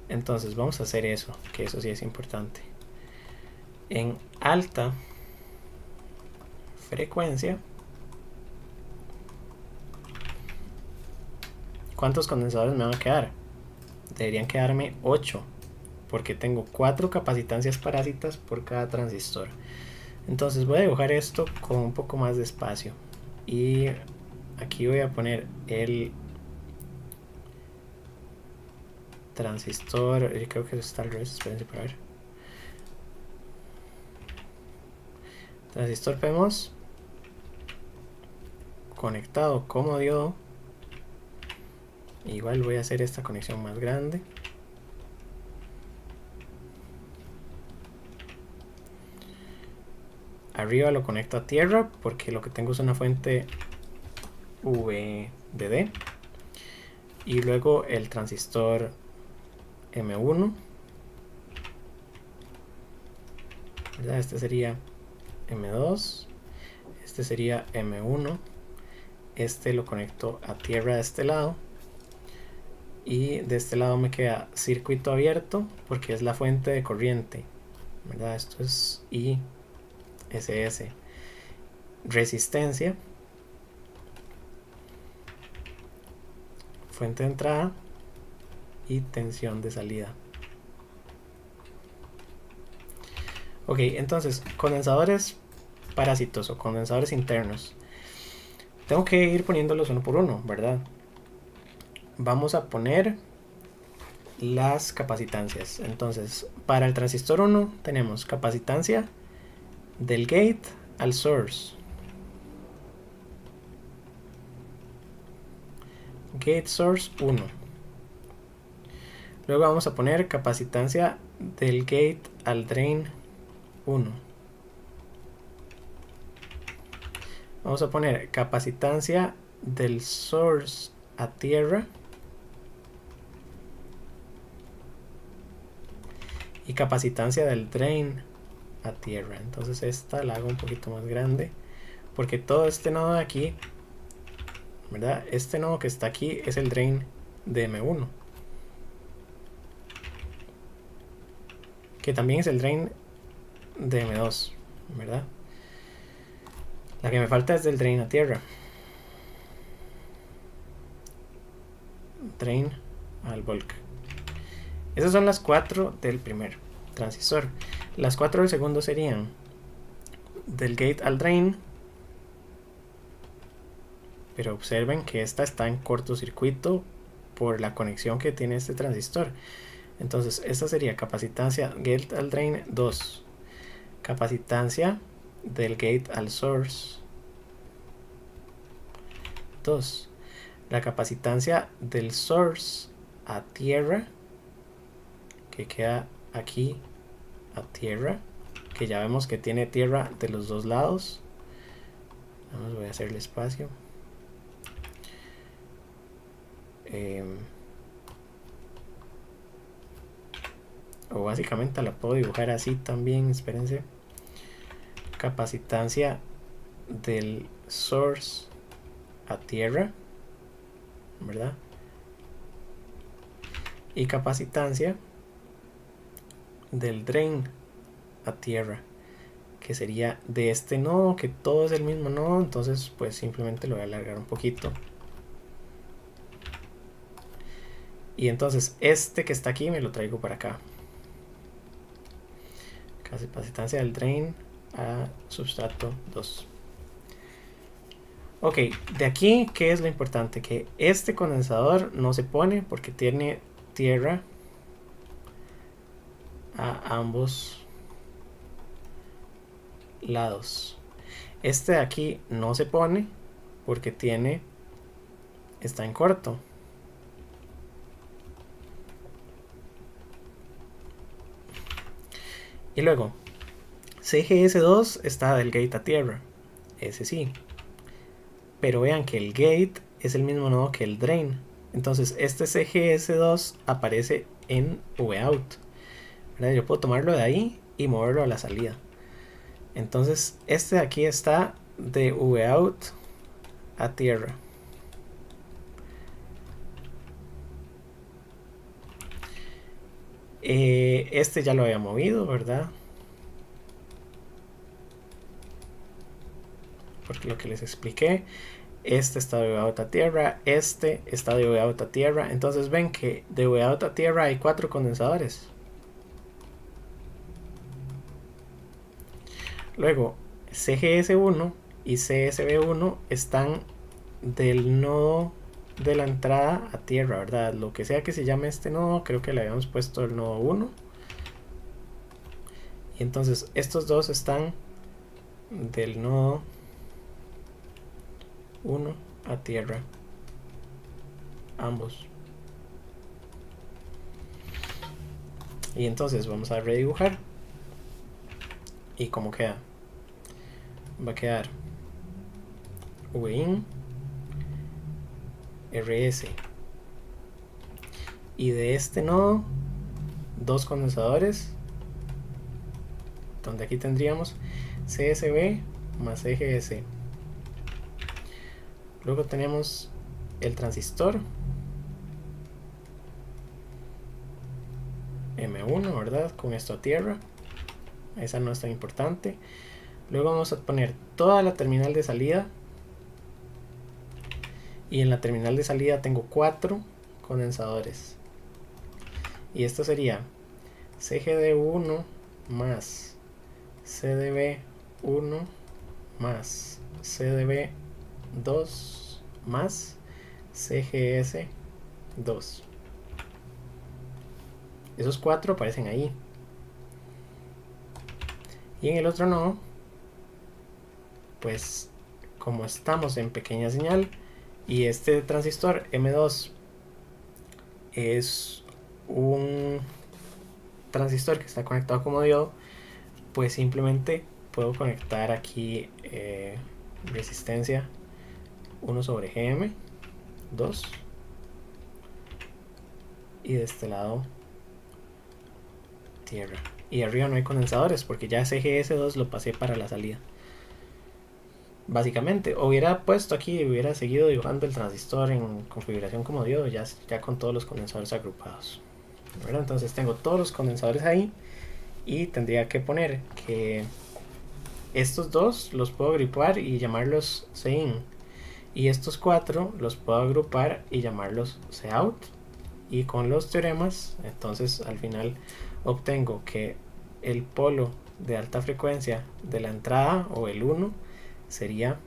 Entonces vamos a hacer eso, que eso sí es importante. En alta frecuencia, ¿cuántos condensadores me van a quedar? Deberían quedarme 8, porque tengo 4 capacitancias parásitas por cada transistor. Entonces voy a dibujar esto con un poco más de espacio, y aquí voy a poner el transistor, creo que está al revés, espérense para ver. Transistor PMOS conectado como diodo. Igual voy a hacer esta conexión más grande. Arriba lo conecto a tierra porque lo que tengo es una fuente VDD. Y luego el transistor M1. ¿Verdad? Este sería M2. Este sería M1. Este lo conecto a tierra de este lado. Y de este lado me queda circuito abierto porque es la fuente de corriente. ¿Verdad? Esto es ISS. Resistencia. Fuente de entrada. Y tensión de salida. Ok, entonces, condensadores parásitos o condensadores internos. Tengo que ir poniéndolos uno por uno, ¿verdad? Vamos a poner las capacitancias. Entonces, para el transistor 1 tenemos capacitancia del gate al source. Gate source 1. Luego vamos a poner capacitancia del gate al drain 1. Vamos a poner capacitancia del source a tierra. Y capacitancia del drain a tierra. Entonces esta la hago un poquito más grande. Porque todo este nodo de aquí, ¿verdad? Este nodo que está aquí es el drain de M1. Que también es el drain de M2, ¿verdad? La que me falta es del drain a tierra. Drain al bulk. Esas son las 4 del primer transistor. Las 4 del segundo serían del gate al drain. Pero observen que esta está en cortocircuito por la conexión que tiene este transistor. Entonces esta sería capacitancia gate al drain 2. Capacitancia del gate al source 2. La capacitancia del source a tierra, que queda aquí a tierra, que ya vemos que tiene tierra de los dos lados. Vamos, voy a hacerle espacio. O básicamente la puedo dibujar así también, espérense. Capacitancia del source a tierra, ¿verdad? Y capacitancia del drain a tierra, que sería de este nodo, que todo es el mismo nodo. Entonces pues simplemente lo voy a alargar un poquito. Y entonces este que está aquí me lo traigo para acá. Capacitancia del drain a substrato 2. Ok, de aquí, ¿qué es lo importante? Que este condensador no se pone porque tiene tierra a ambos lados. Este de aquí no se pone porque está en corto. Y luego, CGS2 está del gate a tierra. Ese sí. Pero vean que el gate es el mismo nodo que el drain. Entonces este CGS2 aparece en Vout. ¿Verdad? Yo puedo tomarlo de ahí y moverlo a la salida. Entonces este de aquí está de Vout a tierra. Este ya lo había movido, ¿verdad? Porque lo que les expliqué, este está de Vout a tierra, este está de Vout a tierra. Entonces ven que de Vout a tierra hay 4 condensadores. Luego CGS1 y CSB1 están del nodo de la entrada a tierra, ¿verdad? Lo que sea que se llame este nodo, creo que le habíamos puesto el nodo 1. Y entonces estos dos están del nodo 1 a tierra, ambos. Y entonces vamos a redibujar. ¿Y cómo queda? Va a quedar vin rs. Y de este nodo, dos condensadores, donde aquí tendríamos CSV más EGS. Luego tenemos el transistor M1, ¿verdad? Con esto a tierra. Esa no es tan importante. Luego vamos a poner toda la terminal de salida. Y en la terminal de salida tengo 4 condensadores. Y esto sería CGD1 más CDB1 más CDB2 más CGS2. Esos 4 aparecen ahí. Y en el otro nodo, pues como estamos en pequeña señal y este transistor M2 es un transistor que está conectado como diodo, pues simplemente puedo conectar aquí resistencia 1 sobre GM 2 y de este lado tierra. Y arriba no hay condensadores porque ya CGS2 lo pasé para la salida. Básicamente, hubiera puesto aquí, hubiera seguido dibujando el transistor en configuración como diodo, ya con todos los condensadores agrupados. ¿Verdad? Entonces tengo todos los condensadores ahí y tendría que poner que estos dos los puedo agrupar y llamarlos Cin, y estos 4 los puedo agrupar y llamarlos Cout. Y con los teoremas, entonces al final obtengo que el polo de alta frecuencia de la entrada, o el 1, sería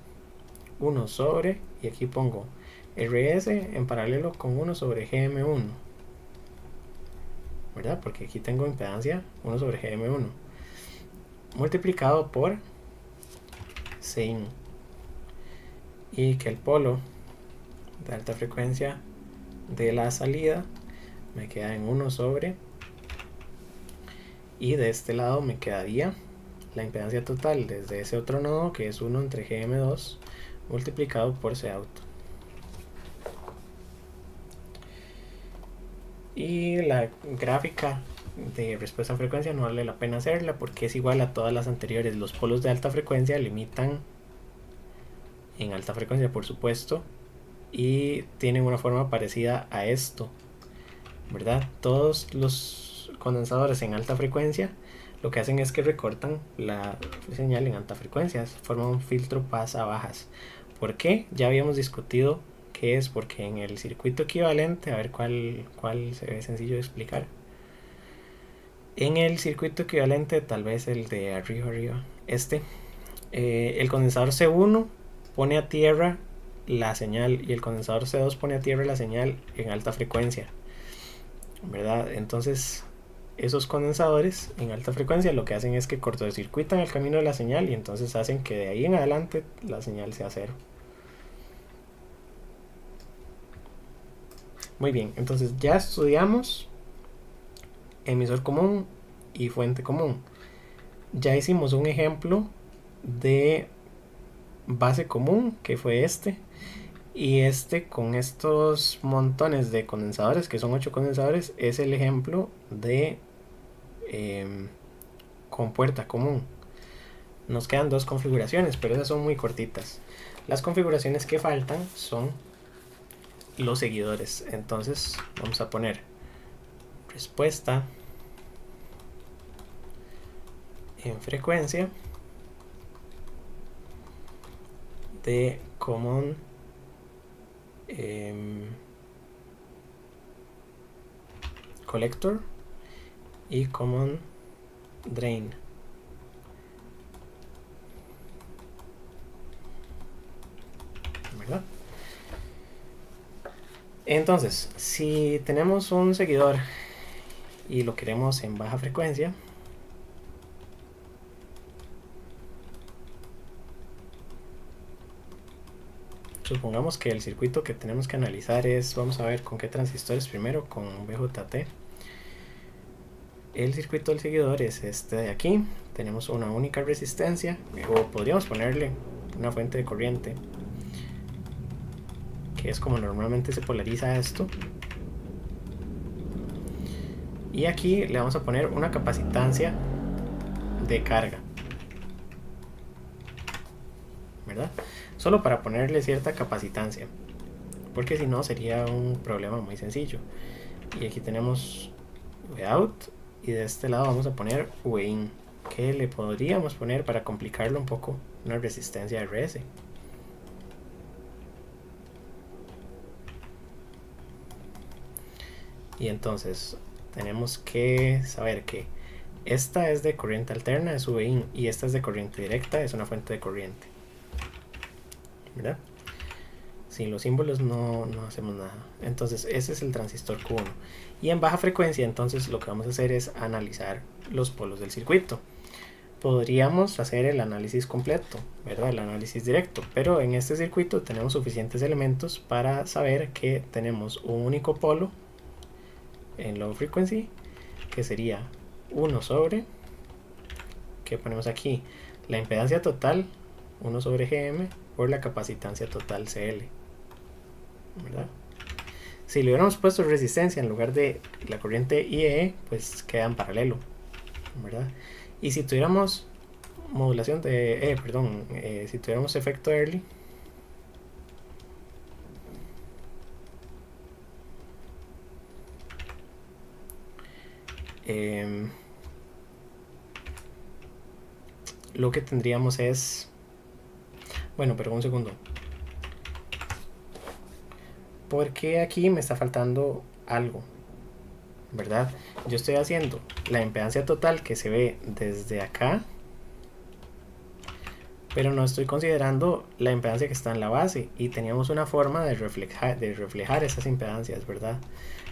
1 sobre, y aquí pongo RS en paralelo con 1 sobre GM1, ¿verdad? Porque aquí tengo impedancia 1 sobre GM1 multiplicado por Cin, y que el polo de alta frecuencia de la salida me queda en 1 sobre, y de este lado me quedaría la impedancia total desde ese otro nodo, que es 1 entre GM2 multiplicado por Cout. Y la gráfica de respuesta a frecuencia no vale la pena hacerla porque es igual a todas las anteriores. Los polos de alta frecuencia limitan en alta frecuencia, por supuesto, y tienen una forma parecida a esto, ¿verdad? Todos los condensadores en alta frecuencia lo que hacen es que recortan la señal en alta frecuencia, forman un filtro pasa bajas. ¿Por qué? Ya habíamos discutido que es porque en el circuito equivalente, a ver cuál se ve sencillo de explicar. En el circuito equivalente, tal vez el de arriba, el condensador C1 pone a tierra la señal y el condensador C2 pone a tierra la señal en alta frecuencia, ¿verdad? Entonces esos condensadores en alta frecuencia lo que hacen es que cortocircuitan el camino de la señal y entonces hacen que de ahí en adelante la señal sea cero. Muy bien, entonces ya estudiamos emisor común y fuente común. Ya hicimos un ejemplo de base común, que fue este, y este con estos montones de condensadores, que son 8 condensadores, es el ejemplo de con puerta común. Nos quedan 2 configuraciones, pero esas son muy cortitas. Las configuraciones que faltan son los seguidores. Entonces vamos a poner respuesta en frecuencia de common collector y common drain. ¿Verdad? Entonces, si tenemos un seguidor y lo queremos en baja frecuencia, supongamos que el circuito que tenemos que analizar es, vamos a ver con qué transistores primero, con BJT. El circuito del seguidor es este de aquí. Tenemos una única resistencia, o podríamos ponerle una fuente de corriente, que es como normalmente se polariza esto. Y aquí le vamos a poner una capacitancia de carga, ¿verdad? Solo para ponerle cierta capacitancia, porque si no sería un problema muy sencillo. Y aquí tenemos Vout, y de este lado vamos a poner Vin, que le podríamos poner, para complicarlo un poco, una resistencia RS. Y entonces tenemos que saber que esta es de corriente alterna, es Vin, y esta es de corriente directa, es una fuente de corriente, ¿verdad? Sin los símbolos no hacemos nada. Entonces ese es el transistor Q1. Y en baja frecuencia, entonces lo que vamos a hacer es analizar los polos del circuito. Podríamos hacer el análisis completo, ¿verdad? El análisis directo, pero en este circuito tenemos suficientes elementos para saber que tenemos un único polo en low frequency, que sería 1 sobre, que ponemos aquí, la impedancia total, 1 sobre GM, por la capacitancia total CL, ¿verdad? Si le hubiéramos puesto resistencia en lugar de la corriente IE, pues queda en paralelo, ¿verdad? Y si tuviéramos modulación de, si tuviéramos efecto Early, lo que tendríamos es, bueno, pero un segundo, porque aquí me está faltando algo, ¿verdad? Yo estoy haciendo la impedancia total que se ve desde acá, pero no estoy considerando la impedancia que está en la base, y teníamos una forma de reflejar esas impedancias, ¿verdad?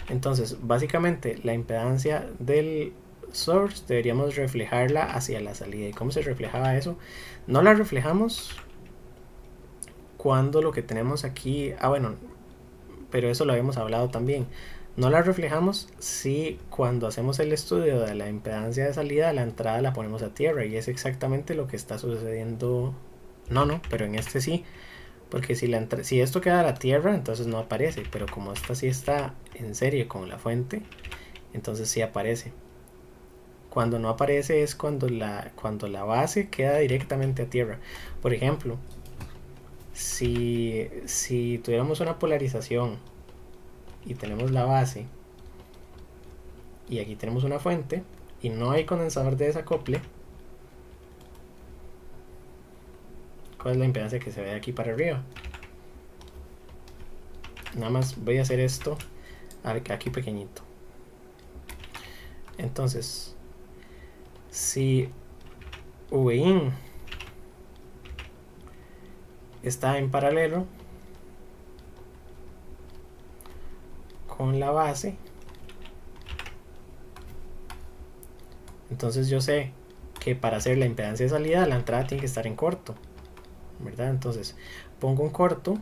Entonces, básicamente, la impedancia del source deberíamos reflejarla hacia la salida. ¿Y cómo se reflejaba eso? No la reflejamos cuando lo que tenemos aquí, bueno, pero eso lo habíamos hablado también. No la reflejamos si cuando hacemos el estudio de la impedancia de salida, la entrada la ponemos a tierra, y es exactamente lo que está sucediendo. No, pero en este sí, porque si esto queda a la tierra, entonces no aparece, pero como esta sí está en serie con la fuente, entonces sí aparece. Cuando no aparece es cuando la base queda directamente a tierra. Por ejemplo, si tuviéramos una polarización y tenemos la base y aquí tenemos una fuente y no hay condensador de desacople, ¿cuál es la impedancia que se ve aquí para arriba? Nada más voy a hacer esto aquí pequeñito. Entonces, si Vin está en paralelo con la base, entonces yo sé que para hacer la impedancia de salida, la entrada tiene que estar en corto, ¿verdad? Entonces pongo un corto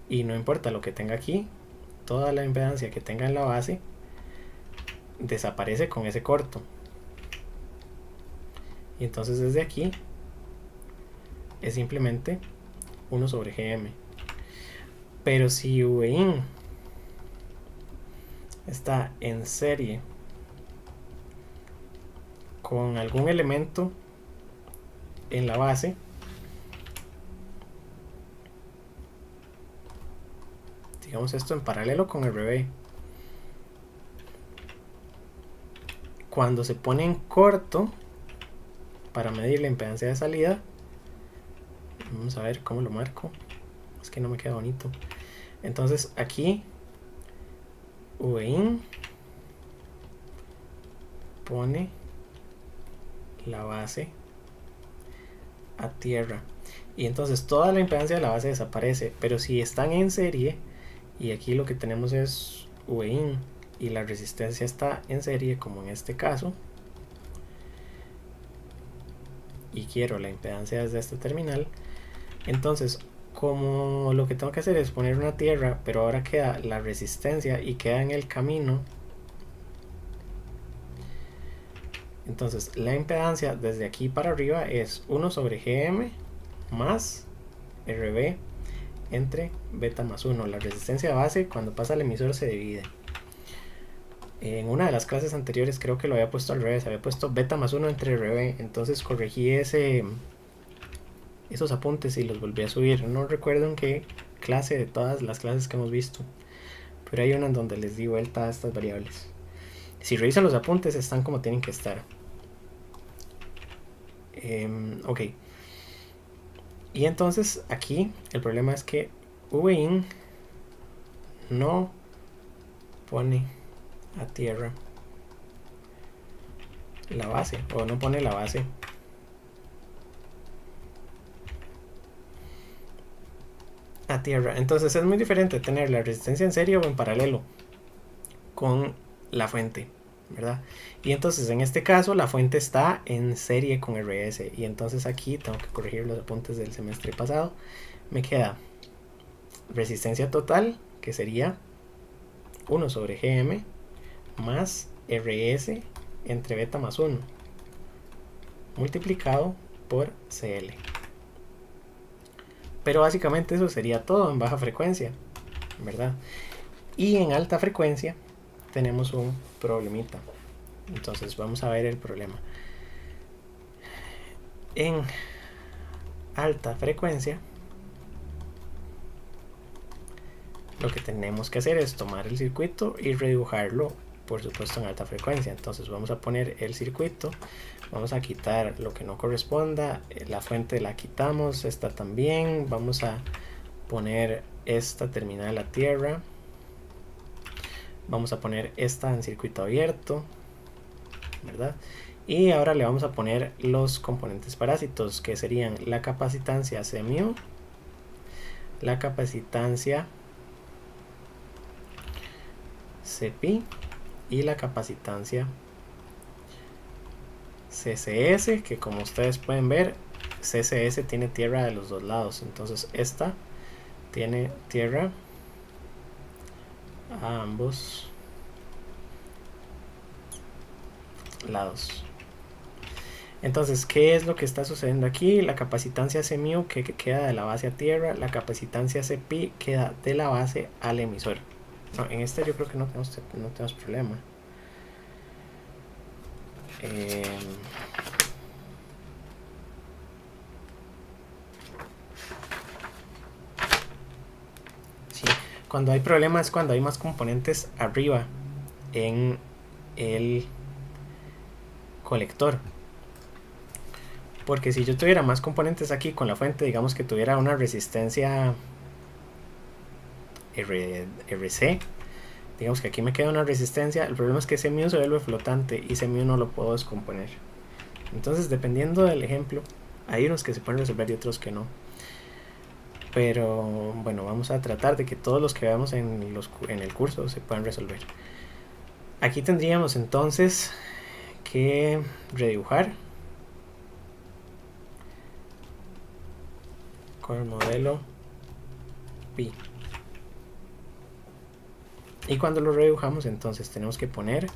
y no importa lo que tenga aquí, toda la impedancia que tenga en la base desaparece con ese corto, y entonces desde aquí es simplemente 1 sobre GM. Pero si Vin está en serie con algún elemento en la base, digamos esto en paralelo con RB, cuando se pone en corto para medir la impedancia de salida, vamos a ver cómo lo marco, es que no me queda bonito. Entonces aquí Vin pone la base a tierra, y entonces toda la impedancia de la base desaparece. Pero si están en serie y aquí lo que tenemos es Vin y la resistencia está en serie, como en este caso, y quiero la impedancia desde este terminal. Entonces, como lo que tengo que hacer es poner una tierra, pero ahora queda la resistencia y queda en el camino, entonces la impedancia desde aquí para arriba es 1 sobre GM más RB entre beta más 1. La resistencia base cuando pasa al emisor se divide. En una de las clases anteriores creo que lo había puesto al revés, había puesto beta más 1 entre RB, entonces corregí esos apuntes y los volví a subir. No recuerdo en qué clase de todas las clases que hemos visto, pero hay una en donde les di vuelta a estas variables. Si revisan los apuntes están como tienen que estar. Ok. Y entonces aquí el problema es que Vin no pone a tierra la base, o no pone la base a tierra. Entonces es muy diferente tener la resistencia en serie o en paralelo con la fuente, ¿verdad? Y entonces en este caso la fuente está en serie con RS, y entonces aquí tengo que corregir los apuntes del semestre pasado. Me queda resistencia total, que sería 1 sobre GM más RS entre beta más 1 multiplicado por CL. Pero básicamente eso sería todo en baja frecuencia, ¿verdad? Y en alta frecuencia tenemos un problemita. Entonces vamos a ver el problema. En alta frecuencia lo que tenemos que hacer es tomar el circuito y redibujarlo, por supuesto, en alta frecuencia. Entonces vamos a poner el circuito, vamos a quitar lo que no corresponda, la fuente la quitamos, esta también, vamos a poner esta terminal a tierra, vamos a poner esta en circuito abierto, ¿verdad? Y ahora le vamos a poner los componentes parásitos, que serían la capacitancia Cmu, la capacitancia Cpi y la capacitancia CCS, que como ustedes pueden ver, CCS tiene tierra de los dos lados, entonces esta tiene tierra a ambos lados. Entonces, ¿qué es lo que está sucediendo aquí? La capacitancia Cmu que queda de la base a tierra, la capacitancia Cpi queda de la base al emisor. No, en este yo creo que no tenemos problema. Sí, cuando hay problemas es cuando hay más componentes arriba en el colector. Porque si yo tuviera más componentes aquí con la fuente, digamos que tuviera una resistencia RC, digamos que aquí me queda una resistencia, el problema es que Cmu se vuelve flotante y Cmu no lo puedo descomponer. Entonces, dependiendo del ejemplo, hay unos que se pueden resolver y otros que no. Pero bueno, vamos a tratar de que todos los que veamos en el curso se puedan resolver. Aquí tendríamos entonces que redibujar con el modelo pi. Y cuando lo redibujamos, entonces tenemos que poner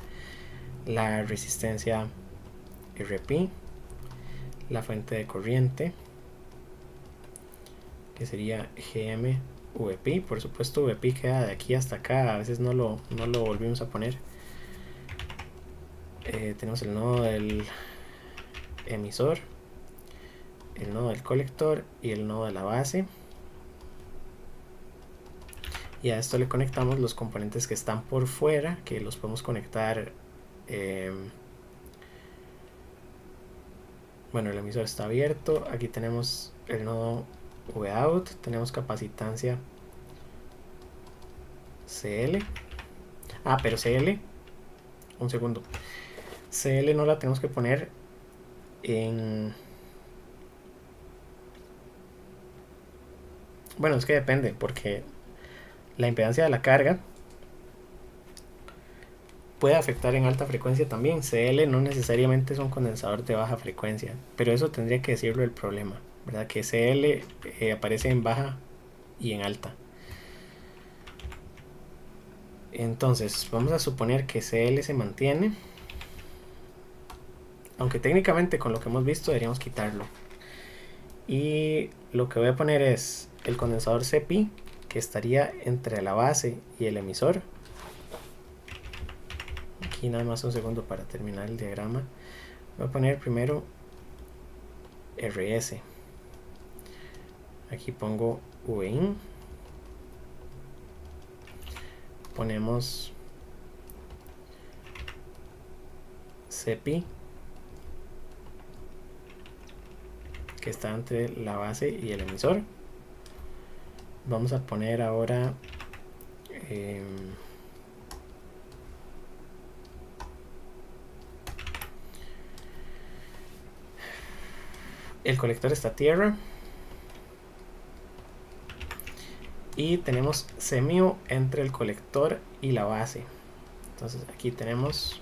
la resistencia Rp, la fuente de corriente, que sería GM VP. Por supuesto, VP queda de aquí hasta acá, a veces no lo volvimos a poner. Tenemos el nodo del emisor, el nodo del colector y el nodo de la base. Y a esto le conectamos los componentes que están por fuera, que los podemos conectar. Bueno, el emisor está abierto. Aquí tenemos el nodo Vout, tenemos capacitancia CL. Ah, pero CL, un segundo. CL no la tenemos que poner en... Bueno, es que depende, porque la impedancia de la carga puede afectar en alta frecuencia también. CL no necesariamente es un condensador de baja frecuencia, pero eso tendría que decirlo el problema, ¿verdad? Que CL aparece en baja y en alta. Entonces vamos a suponer que CL se mantiene, aunque técnicamente con lo que hemos visto deberíamos quitarlo. Y lo que voy a poner es el condensador CPI, que estaría entre la base y el emisor. Aquí nada más un segundo para terminar el diagrama. Voy a poner primero RS. Aquí pongo VIN. Ponemos CPI, que está entre la base y el emisor. Vamos a poner ahora el colector está a tierra y tenemos CMU entre el colector y la base. Entonces aquí tenemos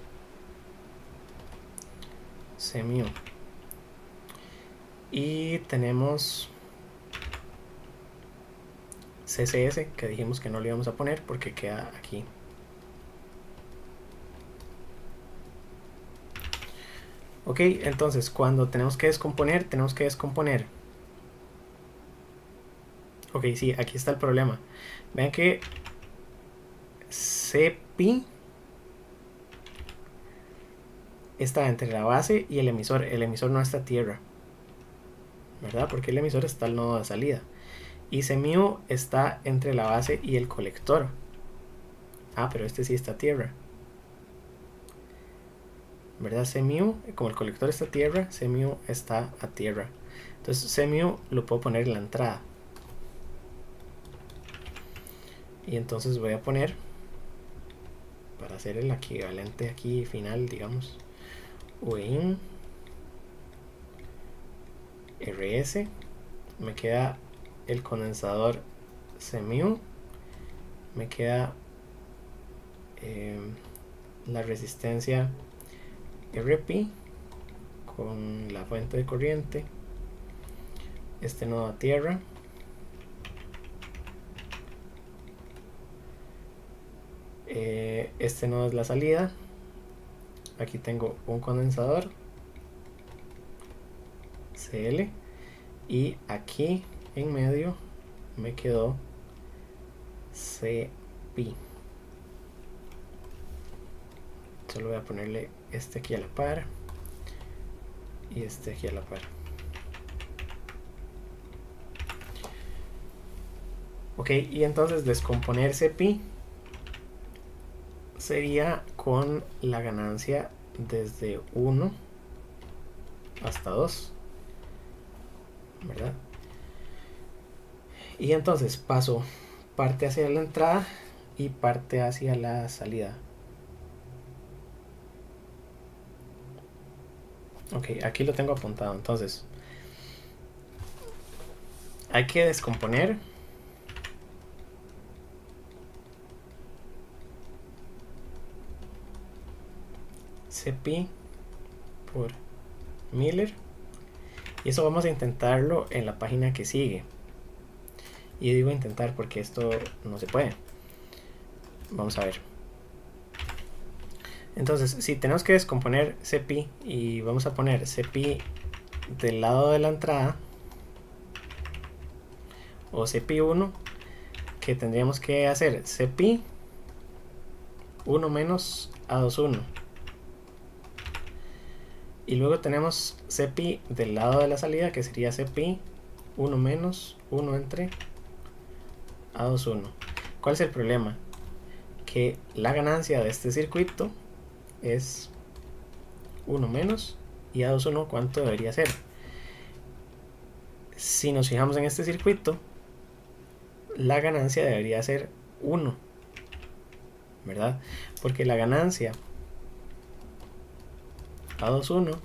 CMU y tenemos CCS, que dijimos que no le íbamos a poner porque queda aquí. Ok, entonces cuando tenemos que descomponer, ok, sí, aquí está el problema. Vean que CPI está entre la base y el emisor. El emisor no está a tierra, ¿verdad? Porque el emisor está al nodo de salida. Y CMU está entre la base y el colector. Ah, pero este sí está a tierra, ¿verdad? CMU, como el colector está a tierra, CMU está a tierra. Entonces CMU lo puedo poner en la entrada. Y entonces voy a poner, para hacer el equivalente aquí final, digamos, VIN RS, me queda el condensador CMU, me queda la resistencia RP con la fuente de corriente, este nodo a tierra, este nodo es la salida, aquí tengo un condensador CL y aquí en medio me quedó CPI. Solo voy a ponerle este aquí a la par y este aquí a la par. Ok, y entonces descomponer CPI sería con la ganancia desde 1 hasta 2, ¿verdad? Y entonces paso parte hacia la entrada y parte hacia la salida. Ok, aquí lo tengo apuntado. Entonces hay que descomponer CPI por Miller, y eso vamos a intentarlo en la página que sigue. Y digo intentar porque esto no se puede. Vamos a ver. Entonces, si tenemos que descomponer CPI y vamos a poner CPI del lado de la entrada o CPI1, que tendríamos que hacer CPI 1 menos A21. Y luego tenemos CPI del lado de la salida, que sería CPI 1 menos 1 entre A21. ¿Cuál es el problema? Que la ganancia de este circuito es 1 menos, y A21 ¿cuánto debería ser? Si nos fijamos en este circuito, la ganancia debería ser 1, ¿verdad? Porque la ganancia A21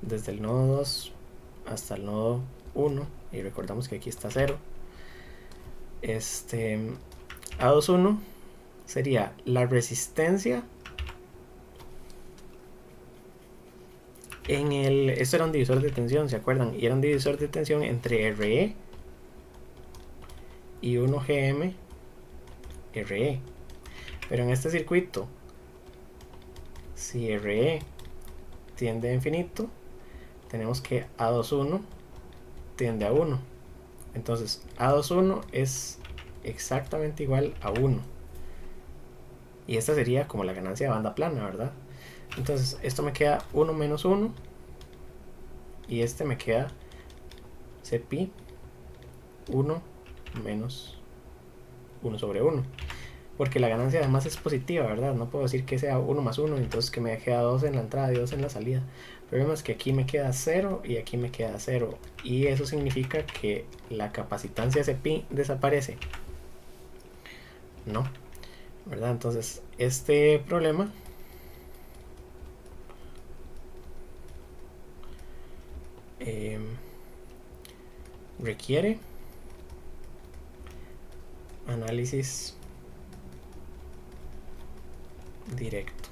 desde el nodo 2 hasta el nodo 1, y recordamos que aquí está 0, A21 sería la resistencia en el... Esto era un divisor de tensión, ¿se acuerdan? Y era un divisor de tensión entre RE y 1GM RE. Pero en este circuito, si RE tiende a infinito, tenemos que A21 tiende a 1. Entonces A21 es exactamente igual a 1. Y esta sería como la ganancia de banda plana, ¿verdad? Entonces esto me queda 1 menos 1. Y este me queda Cpi 1 menos 1 sobre 1. Porque la ganancia además es positiva, ¿verdad? No puedo decir que sea 1 más 1, entonces que me queda 2 en la entrada y 2 en la salida. El problema es que aquí me queda 0 y aquí me queda 0. Y eso significa que la capacitancia Cpi desaparece. No, ¿verdad? Entonces este problema requiere análisis directo.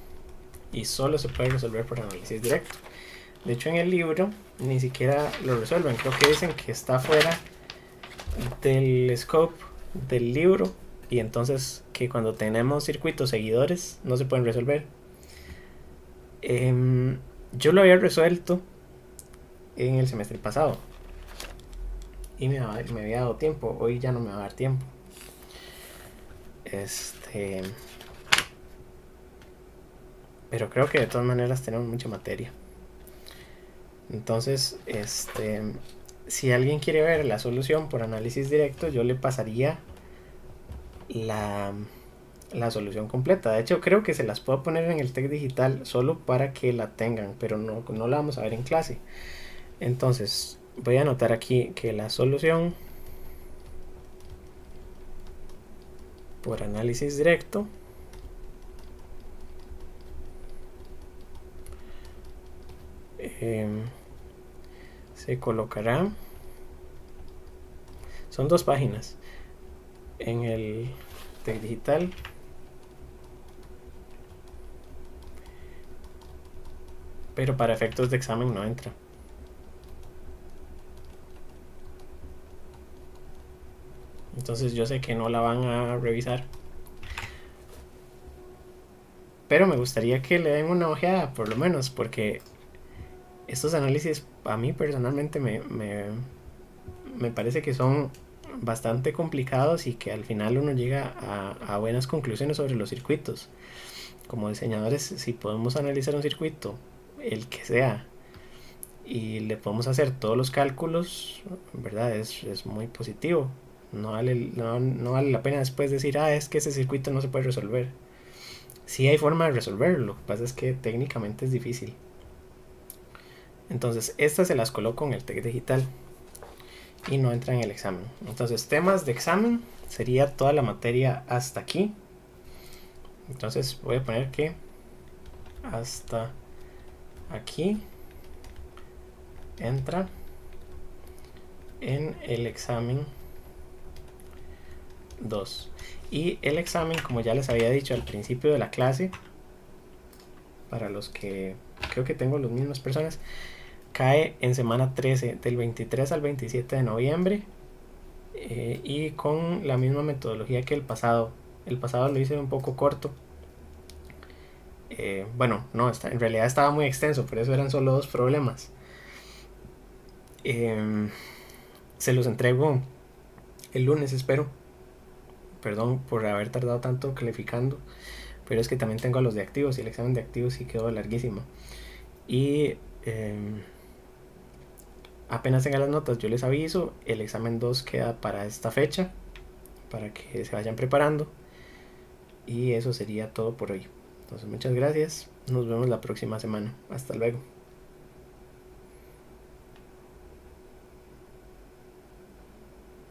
Y solo se puede resolver por análisis directo. De hecho, en el libro ni siquiera lo resuelven. Creo que dicen que está fuera del scope del libro. Y entonces que cuando tenemos circuitos seguidores no se pueden resolver. Yo lo había resuelto en el semestre pasado. Y me había dado tiempo. Hoy ya no me va a dar tiempo. Pero creo que de todas maneras tenemos mucha materia. Entonces, si alguien quiere ver la solución por análisis directo, yo le pasaría la solución completa. De hecho, creo que se las puedo poner en el TEC digital solo para que la tengan, pero no la vamos a ver en clase. Entonces, voy a anotar aquí que la solución por análisis directo se colocará, son 2 páginas en el TEC digital, pero para efectos de examen no entra. Entonces yo sé que no la van a revisar, pero me gustaría que le den una ojeada por lo menos, porque estos análisis a mí personalmente me parece que son bastante complicados y que al final uno llega a buenas conclusiones sobre los circuitos. Como diseñadores, si podemos analizar un circuito, el que sea, y le podemos hacer todos los cálculos, ¿verdad? Es muy positivo. No vale la pena después decir, es que ese circuito no se puede resolver. Sí hay forma de resolverlo, lo que pasa es que técnicamente es difícil. Entonces estas se las coloco en el TEC digital y no entra en el examen. Entonces temas de examen sería toda la materia hasta aquí. Entonces voy a poner que hasta aquí entra en el examen 2. Y el examen, como ya les había dicho al principio de la clase, para los que creo que tengo las mismas personas, cae en semana 13, del 23 al 27 de noviembre, y con la misma metodología que el pasado. El pasado lo hice un poco corto. Bueno, no, en realidad estaba muy extenso, por eso eran solo 2 problemas. Se los entrego el lunes, espero. Perdón por haber tardado tanto calificando, pero es que también tengo a los de activos y el examen de activos sí quedó larguísimo. Y apenas tenga las notas yo les aviso. El examen 2 queda para esta fecha, para que se vayan preparando. Y eso sería todo por hoy. Entonces muchas gracias, nos vemos la próxima semana, hasta luego.